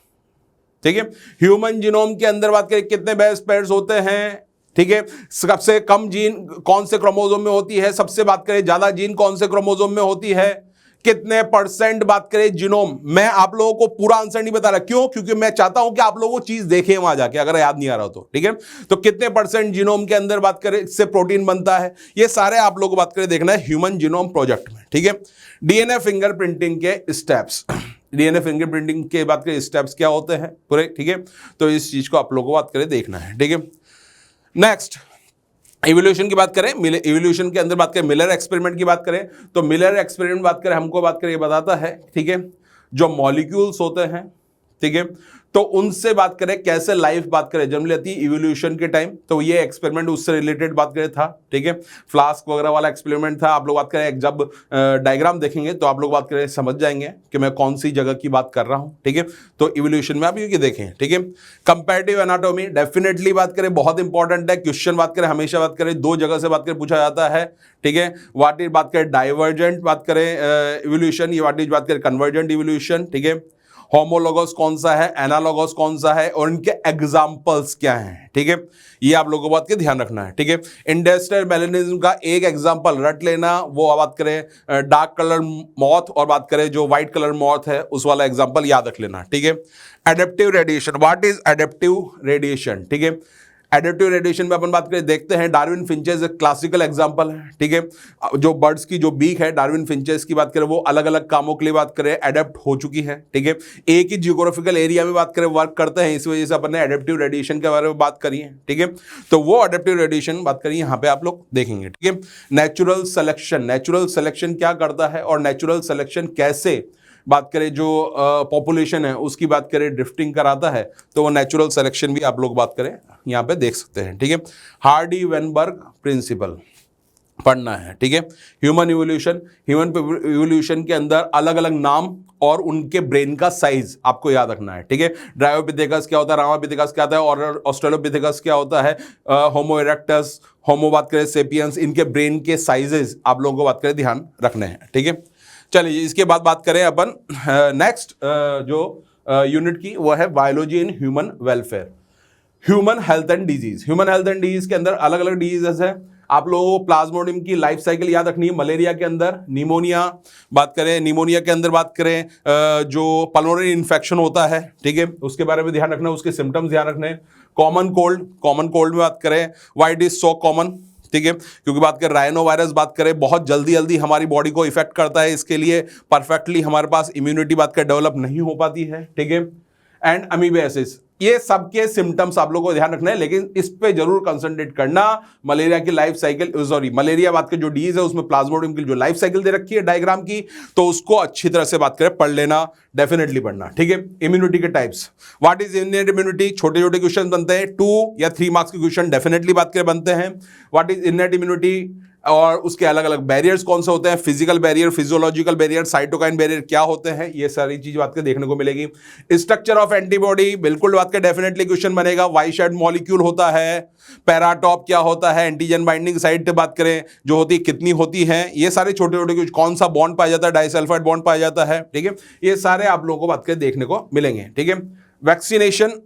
ठीक है। ह्यूमन जीनोम के अंदर बात करें कितने बेस पेयर्स होते हैं, ठीक है। सबसे कम जीन कौन से क्रोमोसोम में होती है, सबसे बात करें ज्यादा जीन कौन से क्रोमोसोम में होती है, कितने परसेंट बात करें जीनोम। मैं आप लोगों को पूरा आंसर नहीं बता रहा, क्योंकि मैं चाहता हूं कि आप लोगों को चीज देखें वहां जाके, अगर याद नहीं आ रहा तो, ठीक है। तो कितने परसेंट जीनोम के अंदर बात करें इससे प्रोटीन बनता है, ये सारे आप लोगों को बात करें देखना है ह्यूमन जीनोम प्रोजेक्ट में, ठीक है। डीएनए फिंगरप्रिंटिंग के स्टेप्स, डीएनए फिंगरप्रिंटिंग के बात करें स्टेप्स क्या होते हैं पूरे, ठीक है। तो इस चीज को आप लोगों को बात करें देखना है, ठीक है। नेक्स्ट इवोल्यूशन की बात करें, इवोल्यूशन के अंदर बात करें मिलर एक्सपेरिमेंट की बात करें, तो मिलर एक्सपेरिमेंट बात करें हमको बात करें ये बताता है, ठीक है, जो मॉलिक्यूल्स होते हैं, ठीक है, तो उनसे बात करें कैसे लाइफ बात करें जन्म लेती है इवोल्यूशन के टाइम। तो ये एक्सपेरिमेंट उससे रिलेटेड बात करें था, ठीक है। फ्लास्क वगैरह वाला एक्सपेरिमेंट था। आप लोग बात करें जब डायग्राम देखेंगे तो आप लोग बात करें समझ जाएंगे कि मैं कौन सी जगह की बात कर रहा हूं, ठीक है। तो इवोल्यूशन में आप ये देखें, ठीक है। कंपैरेटिव एनाटॉमी डेफिनेटली बात करें बहुत इंपॉर्टेंट है, क्वेश्चन बात करें हमेशा बात करें 2 जगह से बात करें पूछा जाता है, ठीक है। व्हाट इज बात करें डाइवर्जेंट बात करें इवोल्यूशन, ये व्हाट इज बात करें कन्वर्जेंट इवोल्यूशन, ठीक है। होमोलोगस कौन सा है, एनालोगस कौन सा है, और इनके एग्जाम्पल्स क्या हैं, ठीक है, ये आप लोगों को बात के ध्यान रखना है, ठीक है। इंडस्ट्रियल मेलेनिज्म का एक एग्जांपल रट लेना, वो बात करें डार्क कलर मॉथ और बात करें जो व्हाइट कलर मॉथ है उस वाला एग्जांपल याद रख लेना, ठीक है। Adaptive radiation, what is adaptive radiation, ठीक है। एडेप्टिव रेडिएशन में अपन बात करें, देखते हैं डार्विन फिंचेस एक क्लासिकल एग्जांपल है, ठीक है। जो बर्ड्स की जो बीक है डार्विन फिंचेस की बात करें, वो अलग अलग कामों के लिए बात करें एडेप्ट हो चुकी है, ठीक है। एक ही जियोग्राफिकल एरिया में बात करें वर्क करते हैं, इस वजह से अपन ने एडेप्टिव रेडिएशन के बारे में बात करी है, ठीक है। तो वो एडेप्टिव रेडिएशन बात करिए यहाँ पे आप लोग देखेंगे, ठीक है। नेचुरल सिलेक्शन, नेचुरल सिलेक्शन क्या करता है और नेचुरल सिलेक्शन कैसे बात करें जो पॉपुलेशन है उसकी बात करें ड्रिफ्टिंग कराता है, तो वो नेचुरल सिलेक्शन भी आप लोग बात करें यहाँ पे देख सकते हैं, ठीक है। हार्डी वेनबर्ग प्रिंसिपल पढ़ना है, ठीक है। ह्यूमन इवोल्यूशन, ह्यूमन इवोल्यूशन के अंदर अलग अलग नाम और उनके ब्रेन का साइज आपको याद रखना है, ठीक है। ड्रायोपिथेकस क्या होता है, रामापिथेकस क्या होता है और ऑस्ट्रेलोपिथेकस क्या होता है, होमो इरेक्टस, होमो बात करें सेपियंस, इनके ब्रेन के साइजेस आप लोगों को बात करें ध्यान रखने हैं, ठीक है। चलिए इसके बाद बात करें अपन नेक्स्ट जो यूनिट की, वो है biology in human welfare, human health and disease. Human health and disease के अंदर अलग अलग डिजीजेस है, आप लोगों को प्लाज्मोडियम की लाइफ साइकिल याद रखनी है। मलेरिया के अंदर निमोनिया बात करें, निमोनिया के अंदर बात करें जो पल्मोनरी इन्फेक्शन होता है, ठीक है, उसके बारे में ध्यान रखना, उसके सिम्टम्स ध्यान रखने। कॉमन कोल्ड, कॉमन कोल्ड में बात करें why it is so common, ठीक है, क्योंकि बात करें राइनो वायरस बात करें बहुत जल्दी जल्दी हमारी बॉडी को इफेक्ट करता है, इसके लिए परफेक्टली हमारे पास इम्यूनिटी बात कर डेवलप नहीं हो पाती है, ठीक है। एंड अमीबियासिस, ये सबके सिम्टम्स आप लोगों को ध्यान रखना है, लेकिन इस पे जरूर कंसंट्रेट करना। मलेरिया की लाइफ साइकिल, सॉरी मलेरिया बात कर जो डिजीज है उसमें प्लाज्मोडियम की जो लाइफ साइकिल दे रखी है डायग्राम की, तो उसको अच्छी तरह से बात करें पढ़ लेना, डेफिनेटली पढ़ना, ठीक है। इम्यूनिटी के types, what is innate immunity, छोटे छोटे क्वेश्चन बनते हैं, 2 या 3 मार्क्स के क्वेश्चन डेफिनेटली बात करें बनते हैं। व्हाट इज इननेट इम्यूनिटी और उसके अलग अलग बैरियर्स कौन से होते हैं, physical barrier, physiological barrier, cytokine barrier क्या होते हैं, ये सारी चीज बात के देखने को मिलेगी। स्ट्रक्चर ऑफ एंटीबॉडी बिल्कुल बात के डेफिनेटली क्वेश्चन बनेगा। वाई शेड मॉलिक्यूल होता है, पैराटॉप क्या होता है, एंटीजन बाइंडिंग साइट बात करें जो होती है कितनी होती है, ये सारे छोटे छोटे कुछ, कौन सा बॉन्ड पाया जाता है, डाइसल्फाइड बॉन्ड पाया जाता है, ठीक है, ये सारे आप लोगों को बात के देखने को मिलेंगे, ठीक है। वैक्सीनेशन,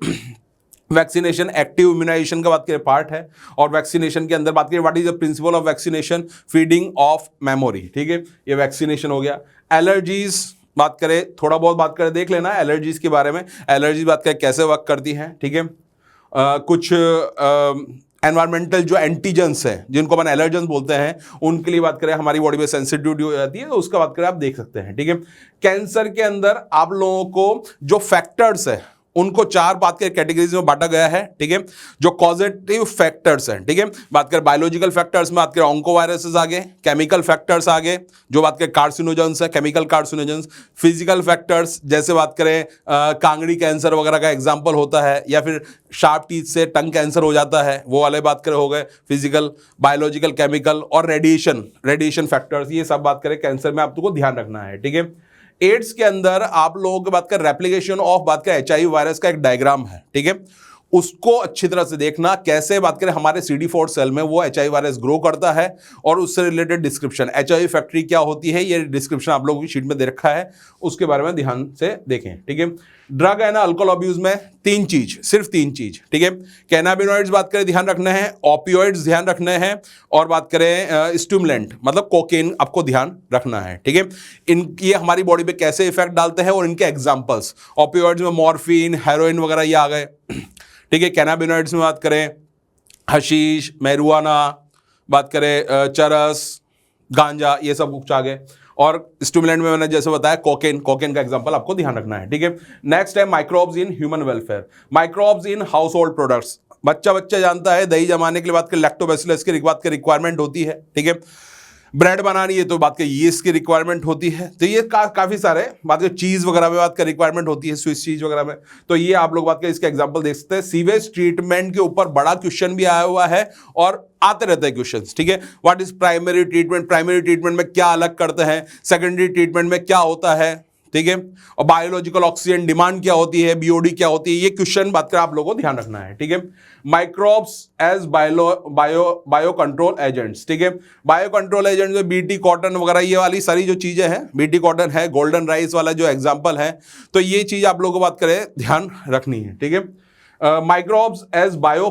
वैक्सीनेशन एक्टिव इम्यूनाइजेशन का बात करें पार्ट है, और वैक्सीनेशन के अंदर बात करें what is the principle of vaccination, feeding of memory, ठीक है, ये वैक्सीनेशन हो गया। एलर्जीज बात करें, थोड़ा बहुत बात करें देख लेना एलर्जीज के बारे में, एलर्जीज बात करें कैसे वर्क करती हैं, ठीक है। कुछ एनवायरमेंटल जो एंटीजेंस हैं जिनको अपन एलर्जेंस बोलते हैं, उनके लिए बात करें हमारी बॉडी में सेंसिटिविटी हो जाती है, तो उसका बात करें आप देख सकते हैं, ठीक है। कैंसर के अंदर आप लोगों को जो फैक्टर्स है उनको 4 बात के कैटेगरीज में बांटा गया है, ठीक है, जो कॉजेटिव फैक्टर्स हैं, ठीक है। बात करें बायोलॉजिकल फैक्टर्स में बात करें ऑन्कोवायरसेस आगे, केमिकल फैक्टर्स आगे जो बात करें कार्सिनोजेंस है, केमिकल कार्सिनोजेंस, फिजिकल फैक्टर्स जैसे बात करें कांगड़ी कैंसर वगैरह का एग्जांपल होता है, या फिर शार्प टीथ से टंग कैंसर हो जाता है, वो वाले बात करें हो गए फिजिकल, बायोलॉजिकल, केमिकल और रेडिएशन फैक्टर्स, ये सब बात करें कैंसर में आपको ध्यान रखना है, ठीक है। एड्स के अंदर आप लोगों की बात कर रेप्लिकेशन ऑफ बात कर HIV वायरस का एक डायग्राम है, ठीक है, उसको अच्छी तरह से देखना, कैसे बात करें हमारे CD4 सेल में वो HIV वायरस ग्रो करता है, और उससे रिलेटेड डिस्क्रिप्शन HIV फैक्ट्री क्या होती है, ये डिस्क्रिप्शन आप लोगों की शीट में दे रखा है, उसके बारे में ध्यान से देखें, ठीक है। ड्रग एंड अल्कोहल अब्यूज में 3 चीज, सिर्फ 3 चीज, ठीक है। कैनाबिनॉइड्स बात करें ध्यान रखने हैं, ओपियोइड्स ध्यान रखने हैं, और बात करें स्टिमुलेंट मतलब कोकेन आपको ध्यान रखना है, ठीक है। ये हमारी बॉडी पे कैसे इफेक्ट डालते हैं और इनके एग्जांपल्स, ओपियोइड्स में मॉर्फिन, हेरोइन वगैरह ये आ गए, ठीक है। कैनाबिनॉइड्स में बात करें हशीश, मैरिजुआना, बात करें चरस, गांजा, ये सब कुछ आ गए, और स्टिमुलेंट में मैंने जैसे बताया कोकेन का एग्जांपल आपको ध्यान रखना है, ठीक है। नेक्स्ट है microbes in human welfare, microbes in house hold products, बच्चा जानता है दही जमाने के लिए बात कर लैक्टोबैसिलस की बात की रिक्वायरमेंट होती है, ठीक है। ब्रेड बनानी है तो बात कर यीस्ट की रिक्वायरमेंट होती है, तो ये काफ़ी सारे बात कर चीज़ वगैरह में बात कर रिक्वायरमेंट होती है, स्विस चीज़ वगैरह में, तो ये आप लोग बात कर इसका एग्जांपल देख सकते हैं। सीवेज ट्रीटमेंट के ऊपर बड़ा क्वेश्चन भी आया हुआ है और आते रहते हैं क्वेश्चंस, ठीक है। What is primary treatment, primary treatment में क्या अलग करते हैं, सेकेंडरी ट्रीटमेंट में क्या होता है, ठीक है, और बायोलॉजिकल ऑक्सीजन डिमांड क्या होती है, बीओडी क्या होती है, ये क्वेश्चन बात कर आप लोगों को ध्यान रखना है, ठीक है। Microbes as bio control agents, ठीक है, बायो कंट्रोल एजेंट्स में बीटी कॉटन वगैरह ये वाली सारी जो चीजें हैं, बीटी कॉटन है, गोल्डन राइस वाला जो एग्जांपल है, तो ये चीज आप लोगों को बात करें ध्यान रखनी है, ठीक है। माइक्रोब्स एज बायो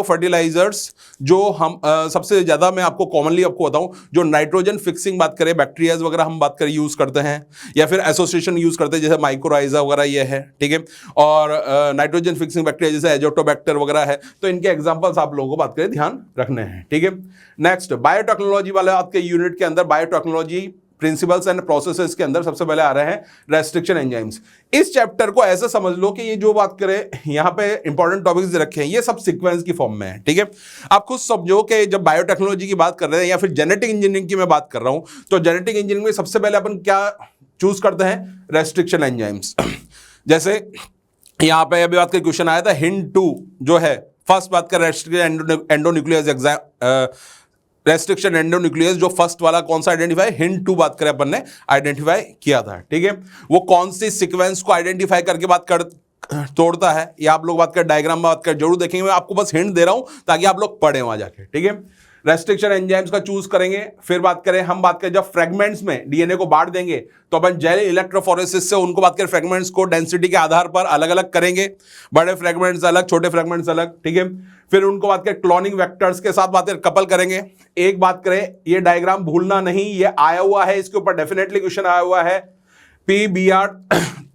फर्टिलाइजर्स जो हम सबसे ज्यादा मैं आपको कॉमनली आपको बताऊं, जो नाइट्रोजन फिक्सिंग बात करें, बैक्टीरियाज वगैरह हम बात करें यूज करते हैं, या फिर एसोसिएशन यूज करते हैं, जैसे माइक्रोराइजा वगैरह ये है, ठीक है, और नाइट्रोजन फिक्सिंग बैक्टीरिया जैसे एजोटोबैक्टर वगैरह है, तो इनके एग्जांपल्स आप लोगों को बात करें ध्यान रखने हैं, ठीक है। नेक्स्ट बायोटेक्नोलॉजी वाले आपके यूनिट के अंदर बायोटेक्नोलॉजी प्रिंसिपल्स एंड प्रोसेसेस के अंदर सबसे पहले आ रहे हैं रेस्ट्रिक्शन एंजाइम्स। इस चैप्टर को ऐसा समझ लो कि ये जो बात करें यहां पे इंपॉर्टेंट टॉपिक्स रखे हैं, ये सब सीक्वेंस की फॉर्म में है, ठीक है। आप खुद समझो कि जब बायोटेक्नोलॉजी की बात कर रहे हैं या फिर जेनेटिक इंजीनियरिंग की मैं बात कर रहा हूं, तो जेनेटिक इंजीनियरिंग में सबसे पहले अपन क्या चूज करते हैं, रेस्ट्रिक्शन एंजाइम्स। जैसे यहां पे अभी बात का क्वेश्चन आया था, HIND2 जो है, फर्स्ट बात कर रेस्ट्रिक्शन एंडोन्यूक्लियस रेस्ट्रिक्शन एंडोन्यूक्लियस, जो फर्स्ट वाला कौन सा आइडेंटिफाई, HIND2 बात करें अपन ने आइडेंटिफाई किया था, ठीक है। वो कौन सी सीक्वेंस को आइडेंटिफाई करके बात कर तोड़ता है, या आप लोग बात कर डायग्राम में बात कर जरूर देखेंगे, मैं आपको बस हिंट दे रहा हूं ताकि आप लोग पढ़े वहां जाके, ठीक है। रेस्ट्रिक्शन एंजाइम्स का चूज करेंगे, फिर बात करें हम बात करें जब फ्रेगमेंट्स में डीएनए को बांट देंगे तो अपन जेल इलेक्ट्रोफोरेसिस से उनको बात करें फ्रेगमेंट्स को डेंसिटी के आधार पर अलग अलग करेंगे, बड़े फ्रेगमेंट्स अलग, छोटे फ्रेगमेंट्स अलग, ठीक है। फिर उनको बात करें क्लोनिंग वेक्टर्स के साथ बात करें कपल करेंगे। एक बात करें, ये डायग्राम भूलना नहीं, ये आया हुआ है, इसके ऊपर डेफिनेटली क्वेश्चन आया हुआ है, PBR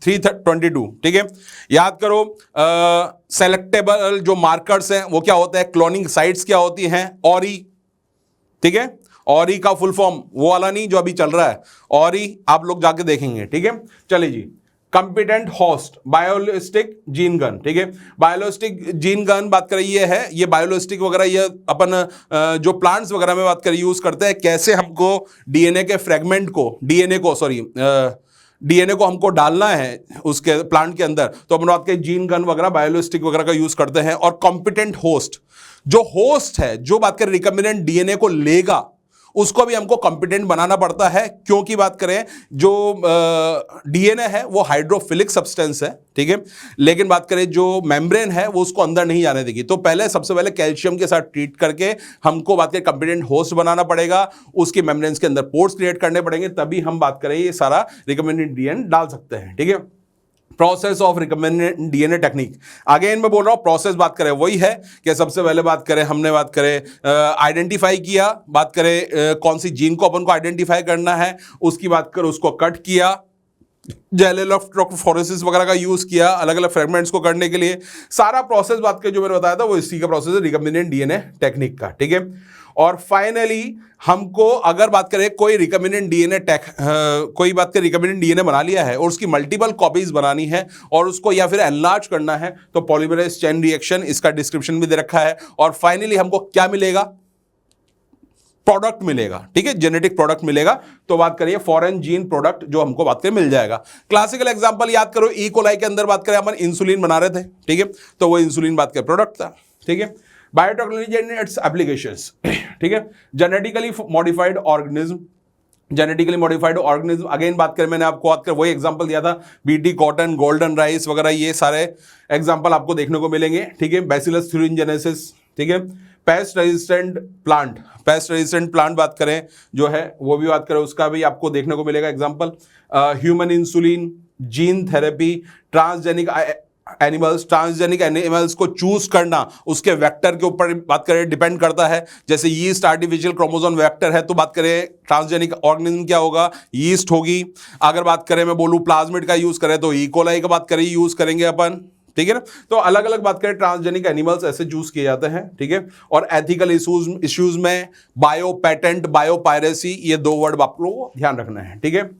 322, ठीक है। याद करो सेलेक्टेबल जो मार्कर्स हैं वो क्या होता है, क्लोनिंग साइट्स क्या होती हैं, ऑरी, ठीक है, ऑरी का फुल फॉर्म वो वाला नहीं जो अभी चल रहा है, ऑरी आप लोग जाके देखेंगे, ठीक है। चलिए जी, competent host biolistic gene gun, ठीक है। बायोलिस्टिक जीन गन बात करें ये है, ये बायोलिस्टिक वगैरह ये अपन जो प्लांट्स वगैरह में बात करें यूज करते हैं, कैसे हमको डीएनए के फ्रेगमेंट को डीएनए को हमको डालना है उसके प्लांट के अंदर, तो अपन बात करें जीन गन वगैरह बायोलिस्टिक वगैरह का यूज करते हैं। और कॉम्पिटेंट होस्ट, जो होस्ट है जो बात करें रिकम्बिनेंट डीएनए को लेगा, उसको भी हमको कॉम्पिटेंट बनाना पड़ता है, क्योंकि बात करें जो डीएनए है वो हाइड्रोफिलिक सब्सटेंस है, ठीक है, लेकिन बात करें जो मेम्ब्रेन है वो उसको अंदर नहीं जाने देगी। तो पहले सबसे पहले कैल्शियम के साथ ट्रीट करके हमको बात करें कॉम्पिटेंट होस्ट बनाना पड़ेगा, उसकी मेम्ब्रेन्स के अंदर पोर्स क्रिएट करने पड़ेंगे, तभी हम बात करें ये सारा रिकम्बिनेंट डीएनए डाल सकते हैं, ठीक है। Process of recombinant DNA technique, again मैं बोल रहा हूं प्रोसेस बात करें वही है कि सबसे पहले बात करें हमने बात करें आइडेंटिफाई किया, बात करें कौन सी जीन को अपन को आइडेंटिफाई करना है, उसकी बात करें उसको कट किया, जेल इलेक्ट्रोफोरेसिस वगैरह का यूज किया अलग अलग फ्रेगमेंट्स को करने के लिए, सारा प्रोसेस बात करें जो मैंने बताया था वो इसी का प्रोसेस है रिकम्बिनेंट डीएनए टेक्निक का, ठीक है। और फाइनली हमको अगर बात करें कोई रिकम्बिनेंट डीएनए कोई बात करें रिकम्बिनेंट डीएनए बना लिया है और उसकी मल्टीपल कॉपीज बनानी है और उसको या फिर एनलार्ज करना है, तो पॉलीमरेज चेन रिएक्शन, इसका डिस्क्रिप्शन भी दे रखा है। और फाइनली हमको क्या मिलेगा, प्रोडक्ट मिलेगा, ठीक है, जेनेटिक प्रोडक्ट मिलेगा। तो बात करिए फॉरेन जीन प्रोडक्ट जो हमको बात करें मिल जाएगा। क्लासिकल एग्जांपल याद करो, ई कोलाई के अंदर बात करें अपन इंसुलिन बना रहे थे, ठीक है, तो वो इंसुलिन बात करें प्रोडक्ट था, ठीक है। बायोटेक्नोलॉजी एंड इट्स एप्लीकेशंस, ठीक है। जेनेटिकली मॉडिफाइड ऑर्गेनिज्म, अगेन बात करें मैंने आपको बात कर वही एग्जांपल दिया था, बीटी कॉटन, गोल्डन राइस वगैरह, ये सारे एग्जांपल आपको देखने को मिलेंगे, ठीक है। बैसिलस thuringiensis, ठीक है। पेस्ट रेजिस्टेंट प्लांट बात करें जो है वो भी बात करें उसका भी आपको देखने को मिलेगा example. Human insulin, gene therapy, transgenic animals को चूज करना उसके वेक्टर के ऊपर बात करें डिपेंड करता है। जैसे यीस्ट आर्टिफिशियल क्रोमोसोम वेक्टर है, तो बात करें ट्रांसजेनिक ऑर्गेनिज्म क्या होगा, यीस्ट होगी। अगर बात करें मैं बोलूं प्लाज्मिड का यूज करें तो ई कोलाई का बात करें यूज करेंगे अपन, ठीक है ना। तो अलग अलग बात करें ट्रांसजेनिक एनिमल्स ऐसे चूज किए जाते हैं, ठीक है। और एथिकल इश्यूज में बायो पेटेंट, बायो पायरेसी, ये दो वर्ड आपको ध्यान रखना है, ठीक है।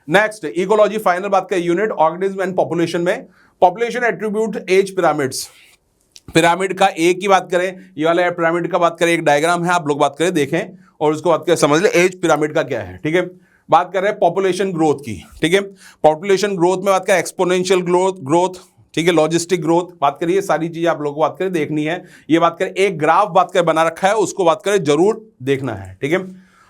नेक्स्ट इकोलॉजी, फाइनल बात करें यूनिट ऑर्गेनिज्म एंड पॉपुलेशन में population attribute age pyramids, pyramid का एक की बात करें, ये वाला पिरामिड का बात करें एक डायग्राम है, आप लोग बात करें देखें और उसको बात करें समझ ले एज पिरामिड का क्या है, ठीक है। बात कर रहे हैं पॉपुलेशन ग्रोथ की, ठीक है। पॉपुलेशन ग्रोथ में बात करें एक्सपोनेंशियल ग्रोथ, ठीक है, लॉजिस्टिक ग्रोथ बात करिए, सारी चीजें आप लोगों को बात करें देखनी है। ये बात करें एक ग्राफ बात करें बना रखा है, उसको बात करें जरूर देखना है, ठीक है।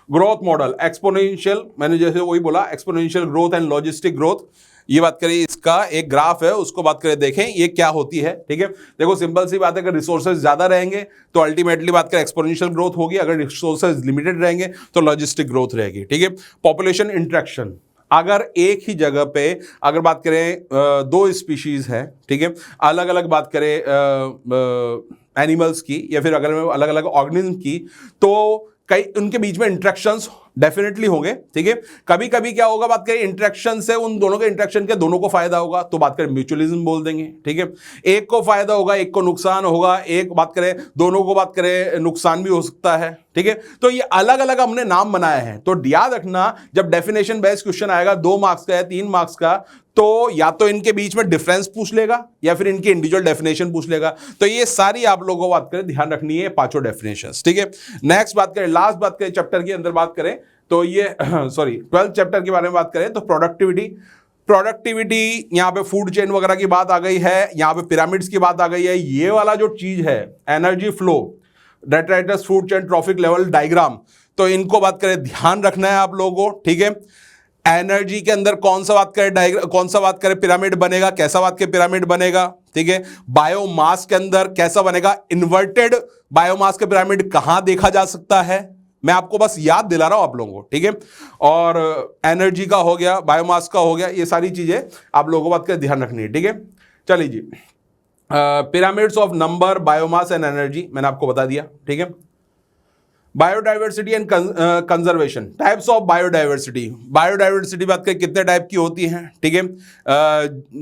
ग्रोथ मॉडल, एक्सपोनेंशियल, मैंने जैसे वही बोला, exponential growth and logistic growth. ये बात करें, इसका एक ग्राफ है, उसको बात करें, देखें ये क्या होती है। ठीक है, देखो सिंपल सी बात है, अगर रिसोर्सेज ज्यादा रहेंगे तो अल्टीमेटली बात करें एक्सपोनेंशियल ग्रोथ होगी, अगर रिसोर्सेज लिमिटेड रहेंगे तो लॉजिस्टिक ग्रोथ रहेगी। ठीक है, पॉपुलेशन इंटरेक्शन, अगर एक ही जगह पे अगर बात करें दो स्पीशीज है, ठीक है, अलग अलग बात करें एनिमल्स की या फिर अगर अलग अलग ऑर्गेनिज्म की, तो कई उनके बीच में इंटरेक्शंस डेफिनेटली होंगे। ठीक है, कभी कभी क्या होगा, बात करें इंटरेक्शन से, उन दोनों के इंटरेक्शन के दोनों को फायदा होगा तो बात करें म्यूचुअलिज्म बोल देंगे। ठीक है, एक को फायदा होगा, एक को नुकसान होगा, एक बात करें दोनों को बात करें नुकसान भी हो सकता है। ठीक है, तो ये अलग अलग हमने नाम बनाए हैं। तो याद रखना, जब डेफिनेशन बेस्ड क्वेश्चन आएगा 2 मार्क्स का या 3 मार्क्स का, तो या तो इनके बीच में डिफरेंस पूछ लेगा या फिर इनकी इंडिविजुअल डेफिनेशन पूछ लेगा। तो ये सारी आप लोगों को बात करें ध्यान रखनी है, पांचों डेफिनेशंस। ठीक है, नेक्स्ट बात करें, लास्ट बात करें चैप्टर के अंदर बात करें तो ये सॉरी 12th चैप्टर के बारे में बात करें तो प्रोडक्टिविटी यहां पे फूड चेन वगैरह की बात आ गई है, यहां पे पिरामिड्स की बात आ गई है। ये वाला जो चीज है energy flow, detritus food chain trophic level diagram, तो इनको बात करें ध्यान रखना है आप लोगों को। ठीक है, एनर्जी के अंदर कौन सा बात करें डायग्राम, कौन सा बात करें पिरामिड बनेगा, कैसा बात के पिरामिड बनेगा। ठीक है, बायोमास के अंदर कैसा बनेगा, इन्वर्टेड बायोमास के पिरामिड कहां देखा जा सकता है, मैं आपको बस याद दिला रहा हूं आप लोगों को। ठीक है, और एनर्जी का हो गया, बायोमास का हो गया, ये सारी चीजें आप लोगों को बात कर ध्यान रखनी है। ठीक है, चलिए जी, pyramids of number, biomass and energy मैंने आपको बता दिया। ठीक है, biodiversity and conservation, types of biodiversity, biodiversity बात करें कितने टाइप की होती हैं। ठीक है,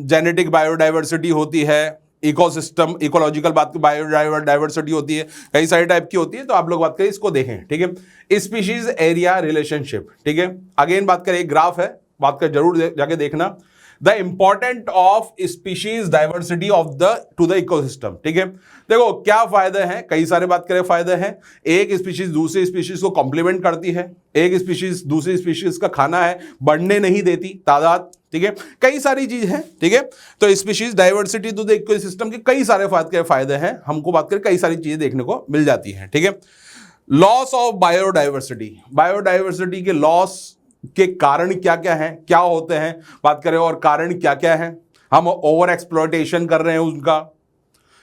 जेनेटिक बायोडाइवर्सिटी होती है, इकोसिस्टम इकोलॉजिकल बात की बायोडाइवर्सिटी होती है, कई सारी टाइप की होती है। तो आप लोग बात करें, इसको देखें। ठीक है, स्पीशीज एरिया रिलेशनशिप। ठीक है, अगेन बात करें, एक ग्राफ है, बात कर जरूर जाके देखना, the important of species diversity of the two the ecosystem. ठीक है, देखो क्या फायदे हैं, कई सारे बात करें फायदे हैं। एक स्पीशीज दूसरी स्पीशीज को कॉम्प्लीमेंट करती है, एक स्पीशीज दूसरी स्पीशीज का खाना है, बढ़ने नहीं देती तादाद। ठीक है, कई सारी चीज है। ठीक है, तो species diversity to the ecosystem के कई सारे फायदे हैं, हमको बात करें कई सारी चीजें देखने को मिल जाती हैं। ठीक है, लॉस ऑफ बायोडाइवर्सिटी, बायोडाइवर्सिटी के लॉस के कारण क्या क्या हैं, क्या होते हैं बात करें, और कारण क्या क्या हैं, हम ओवर एक्सप्लॉयटेशन कर रहे हैं उनका,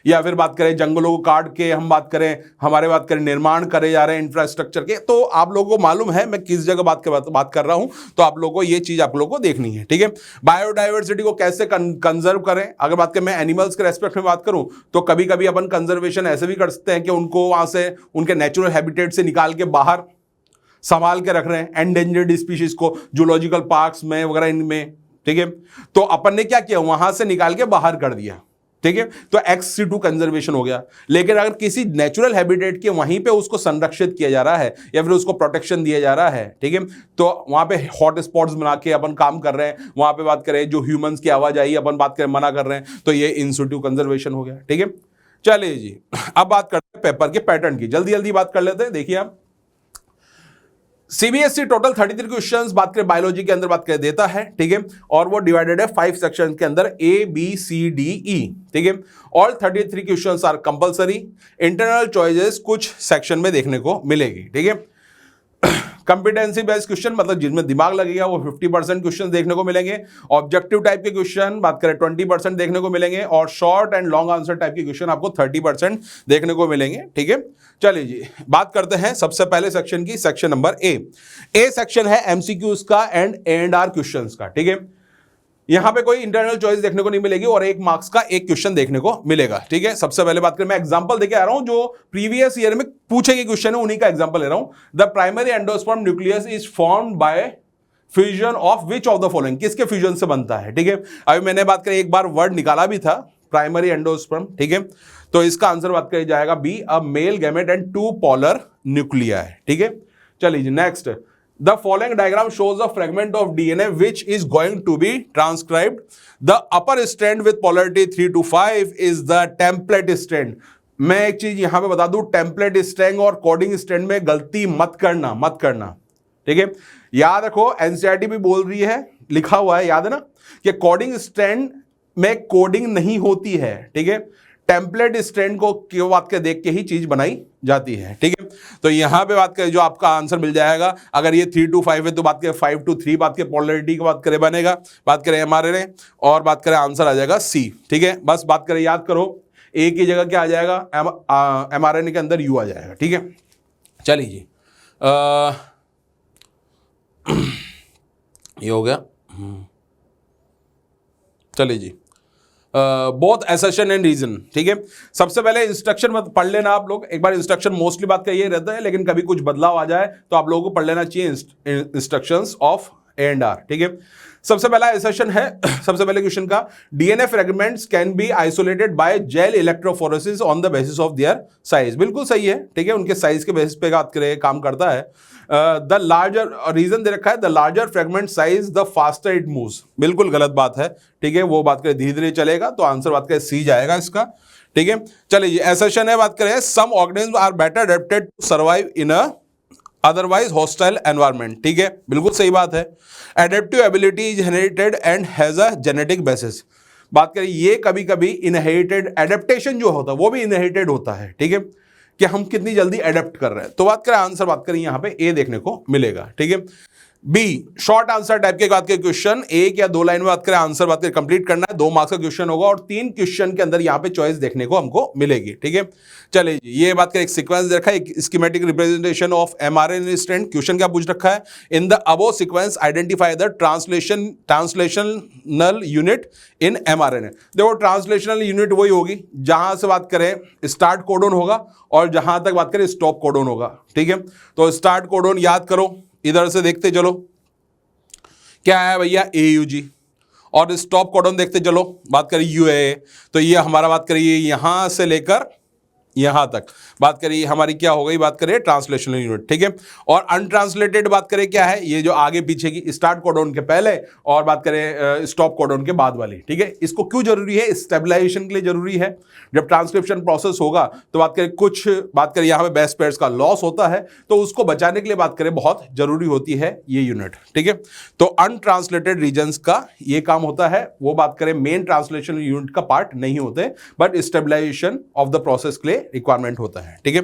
या फिर बात करें जंगलों को काट के हम बात करें हमारे बात करें निर्माण करे जा रहे हैं इंफ्रास्ट्रक्चर के। तो आप लोगों को मालूम है मैं किस जगह बात कर रहा हूं, तो आप लोगों को ये चीज आप लोगों को देखनी है। ठीक है, बायोडाइवर्सिटी को कैसे कंजर्व करें, अगर बात करें मैं एनिमल्स के रेस्पेक्ट में बात करूं तो कभी कभी अपन कंजर्वेशन ऐसे भी कर सकते हैं कि उनको वहां से उनके नेचुरल हैबिटेट से निकाल के बाहर संभाल के रख रहे हैं, एंडेंजर्ड स्पीशीज को जूलॉजिकल पार्क्स में वगैरह इनमें। ठीक है, तो अपन ने क्या किया, वहां से निकाल के बाहर कर दिया। ठीक है, तो एक्स-सिटू कंजर्वेशन हो गया। लेकिन अगर किसी नेचुरल हैबिटेट के वहीं पे उसको संरक्षित किया जा रहा है या फिर उसको प्रोटेक्शन दिया जा रहा है, ठीक है, तो वहां पे हॉट स्पॉट्स बना के अपन काम कर रहे हैं, वहां पे बात करें जो ह्यूमंस की आवाज आई अपन बात करें मना कर रहे हैं, तो ये इन-सिटू कंजर्वेशन हो गया। ठीक है, चलिए जी, अब बात करते हैं पेपर के पैटर्न की, जल्दी जल्दी बात कर लेते हैं। देखिए आप, सीबीएसई टोटल 33 क्वेश्चंस बात करें बायोलॉजी के अंदर बात करें देता है। ठीक है, और वो डिवाइडेड है 5 सेक्शन के अंदर, A B C D E. ठीक है, all 33 questions are compulsory, internal choices कुछ सेक्शन में देखने को मिलेगी। ठीक है, कंपिटेंसी बेस्ड क्वेश्चन मतलब जिनमें दिमाग लगेगा वो 50% क्वेश्चन देखने को मिलेंगे, ऑब्जेक्टिव टाइप के क्वेश्चन बात करें 20% देखने को मिलेंगे, और short and long answer type के क्वेश्चन आपको 30% देखने को मिलेंगे। ठीक है, चलिए जी बात करते हैं सबसे पहले सेक्शन की, सेक्शन नंबर ए सेक्शन है एमसीक्यूज का एंड आर क्वेश्चंस का। ठीक है, यहां पे कोई इंटरनल चॉइस देखने को नहीं मिलेगी और 1 मार्क्स का एक क्वेश्चन देखने को मिलेगा। ठीक है, सबसे पहले बात करें, मैं एग्जांपल देके आ रहा हूं जो प्रीवियस ईयर में पूछे गए क्वेश्चन है, उन्हीं का एग्जांपल ले रहा हूं। The primary endosperm nucleus is formed by fusion of which of the following, किसके फ्यूजन से बनता है। ठीक है, अभी मैंने बात करी, एक बार वर्ड निकाला भी था प्राइमरी एंडोस्पर्म। ठीक है, तो इसका आंसर बात करी जाएगा B, a male gamete and 2 polar nuclei है। ठीक है, चलिए जी next, the following diagram shows a fragment of DNA which is going to be transcribed. The upper strand with polarity 3 to 5 is the template strand. मैं एक चीज यहां पे बता दूं, टेम्पलेट स्ट्रैंड और कोडिंग स्ट्रैंड में गलती मत करना। ठीक है, याद रखो, एनसीईआरटी भी बोल रही है, लिखा हुआ है, याद है ना, कि कोडिंग स्ट्रैंड में कोडिंग नहीं होती है। ठीक है, टेम्पलेट स्ट्रेंड को क्यों बात के देख के ही चीज बनाई जाती है, ठीक है। तो यहां पे बात करें जो आपका आंसर मिल जाएगा, अगर ये 3 to 5 है तो बात करें 5 to 3 बात करें पोलैरिटी की बात करें बनेगा, बात करें एमआरएनए, और बात करें आंसर आ जाएगा सी, ठीक है। बस बात करें याद करो ए की जगह क्या आ जाएगा, एमआरएनए के अंदर यू आ जाएगा, ठीक है। चलिए जी, ये हो गया। चलिए जी, बोथ असर्शन एंड रीजन, ठीक है। सबसे पहले इंस्ट्रक्शन मत पढ़ लेना आप लोग एक बार। इंस्ट्रक्शन मोस्टली बात का ये रहता है, लेकिन कभी कुछ बदलाव आ जाए तो आप लोगों को पढ़ लेना चाहिए instructions of A and R, ठीक है। सबसे पहला असर्शन है, सबसे पहले क्वेश्चन का, DNA fragments can be isolated by gel electrophoresis on the basis of their size. बिल्कुल सही है, ठीक है, उनके साइज के बेसिस पे बात करें काम करता है। द लार्जर, रीजन दे रखा है the larger fragment size the faster it moves. बिल्कुल गलत बात है, ठीक है, वो बात करें धीरे धीरे चलेगा, तो आंसर बात करें सी जाएगा इसका, ठीक है। चलिए असर्शन है, बात करें some organism are better adapted to survive in a otherwise hostile environment, ठीक है, बिल्कुल सही बात है। Adaptive ability is inherited and has a genetic basis. बात करें ये कभी कभी इनहेरिटेड एडेप्टेशन जो होता है वो भी इनहेरिटेड होता है, ठीक है, कि हम कितनी जल्दी एडेप्ट कर रहे हैं। तो बात करें आंसर, बात करें यहां पे ए देखने को मिलेगा, ठीक है। बी शॉर्ट आंसर टाइप के बात करें क्वेश्चन, एक या दो लाइन में बात करें आंसर बात करें कंप्लीट करना है, 2 मार्क्स का क्वेश्चन होगा और 3 क्वेश्चन के अंदर यहां पे चॉइस देखने को हमको मिलेगी, ठीक है। चलिए जी, ये बात करें एक सीक्वेंस देखा है, एक schematic representation of mRNA strand. Question क्या पूछ रखा है, in the above sequence identify the translational unit in mRNA. देखो ट्रांसलेशनल यूनिट वही होगी जहां से बात करें स्टार्ट कोडोन होगा और जहां तक बात करें स्टॉप कोडोन होगा, ठीक है। तो स्टार्ट कोडोन याद करो, इधर से देखते चलो क्या है भैया AUG, और स्टॉप कोडोन देखते चलो बात करें UAA। तो ये हमारा बात करिए यहां से लेकर यहां तक बात करिए हमारी क्या हो गई, बात करें ट्रांसलेशनल यूनिट, ठीक है। और अनट्रांसलेटेड बात करें क्या है, ये जो आगे पीछे की स्टार्ट कोडोन के पहले और बात करें स्टॉप कोडोन के बाद वाली, ठीक है। इसको क्यों जरूरी है, स्टेबलाइजेशन के लिए जरूरी है। जब ट्रांसक्रिप्शन प्रोसेस होगा तो बात करें कुछ बात करें यहां पे बेस पेयर्स का लॉस होता है, तो उसको बचाने के लिए बात करें बहुत जरूरी होती है ये यूनिट, ठीक है। तो अनट्रांसलेटेड रीजन्स का ये काम होता है, वो बात करें मेन ट्रांसलेशन यूनिट का पार्ट नहीं होते, but stabilization of the process के लिए रिक्वायरमेंट होता है, ठीक है।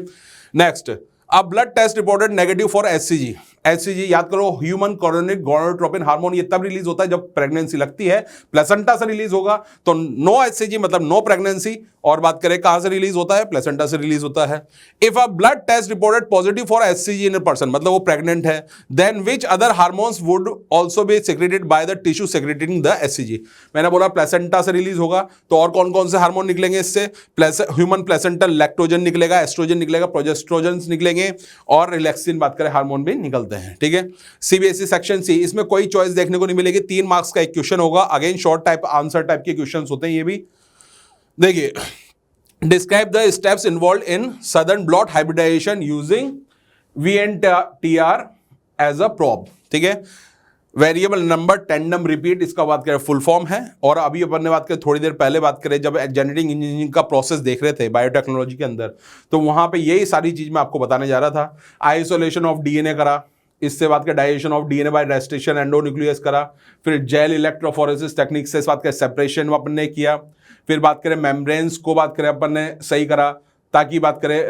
Next, a blood test reported negative for HCG। HCG याद करो ह्यूमन कोरोनिक गोनाडोट्रोपिन हार्मोन, ये तब रिलीज होता है जब प्रेगनेंसी लगती है, प्लेसेंटा से रिलीज होगा। तो नो HCG मतलब नो प्रेगनेंसी, और बात करें कहां से रिलीज होता है, प्लेसेंटा से रिलीज होता है। If a blood test reported positive for HCG in a person, मतलब वो प्रेग्नेंट है, then which other hormones would also be secreted by the tissue secreting the HCG। मैंने बोला प्लेसेंटा से रिलीज होगा, तो और कौन कौन से हार्मोन निकलेंगे इससे, ह्यूमन प्लेसेंटल लैक्टोजन निकलेगा, एस्ट्रोजन निकलेगा, प्रोजेस्ट्रोजन निकलेंगे, और रिलैक्सिन बात करें हार्मोन भी निकलते हैं, ठीक है। CBSE सेक्शन सी, इसमें कोई चॉइस देखने को नहीं मिलेगी, 3 मार्क्स का एक क्वेश्चन होगा। Again short type answer type के क्वेश्चंस होते हैं ये भी। देखिए, describe the steps involve in southern blot hybridization using VNTR as a probe, ठीक है। वेरिएबल नंबर टेंडम रिपीट इसका बात करें फुल फॉर्म है। और अभी अपन ने बात करें थोड़ी देर पहले बात करें जब जेनेटिक इंजीनियरिंग का प्रोसेस देख रहे थे बायोटेक्नोलॉजी के अंदर, तो वहां पे यही सारी चीज मैं आपको बताने जा रहा था। आइसोलेशन ऑफ डीएनए करा, इससे बात करें digestion of DNA by restriction endonuclease करा, फिर जेल इलेक्ट्रोफोरेसिस टेक्निक से बात करें सेपरेशन अपन ने किया, फिर बात करें मेम्ब्रेन्स को बात करें अपन ने सही करा, ताकि बात करें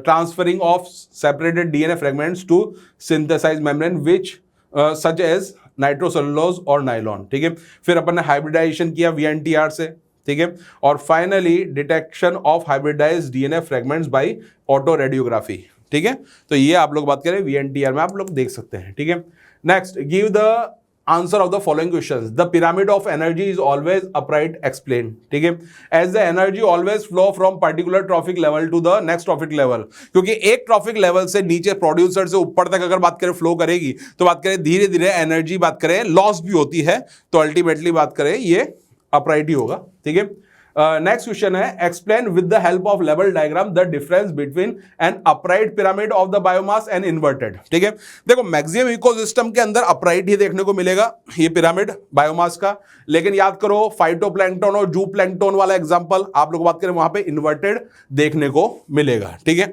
transferring of separated DNA fragments to synthesize membrane which such as nitrocellulose और नाइलॉन, ठीक है। फिर अपन ने हाइब्रिडाइजेशन किया VNTR से, ठीक है। और finally detection of hybridised DNA fragments by auto radiography, ठीक है। तो ये आप लोग बात करें VNTR में आप लोग देख सकते हैं, ठीक है। Next, give the answer of the following questions. The pyramid of energy is always upright, explain, ठीक है। As the energy always flow from particular trophic level to the next trophic level, क्योंकि एक ट्रॉफिक लेवल से नीचे प्रोड्यूसर से ऊपर तक अगर बात करें फ्लो करेगी तो बात करें धीरे धीरे एनर्जी बात करें लॉस भी होती है, तो अल्टीमेटली बात करें ये अपराइट ही होगा, ठीक है। नेक्स्ट क्वेश्चन है, explain with the help of level diagram the difference between an upright pyramid of the biomass and inverted, ठीक है। देखो मैक्सिमम इकोसिस्टम के अंदर अपराइट ही देखने को मिलेगा ये पिरामिड बायोमास का, लेकिन याद करो फाइटोप्लैंक्टन और जूप्लैंक्टन वाला एग्जांपल आप लोग बात करें वहां पे इन्वर्टेड देखने को मिलेगा, ठीक है।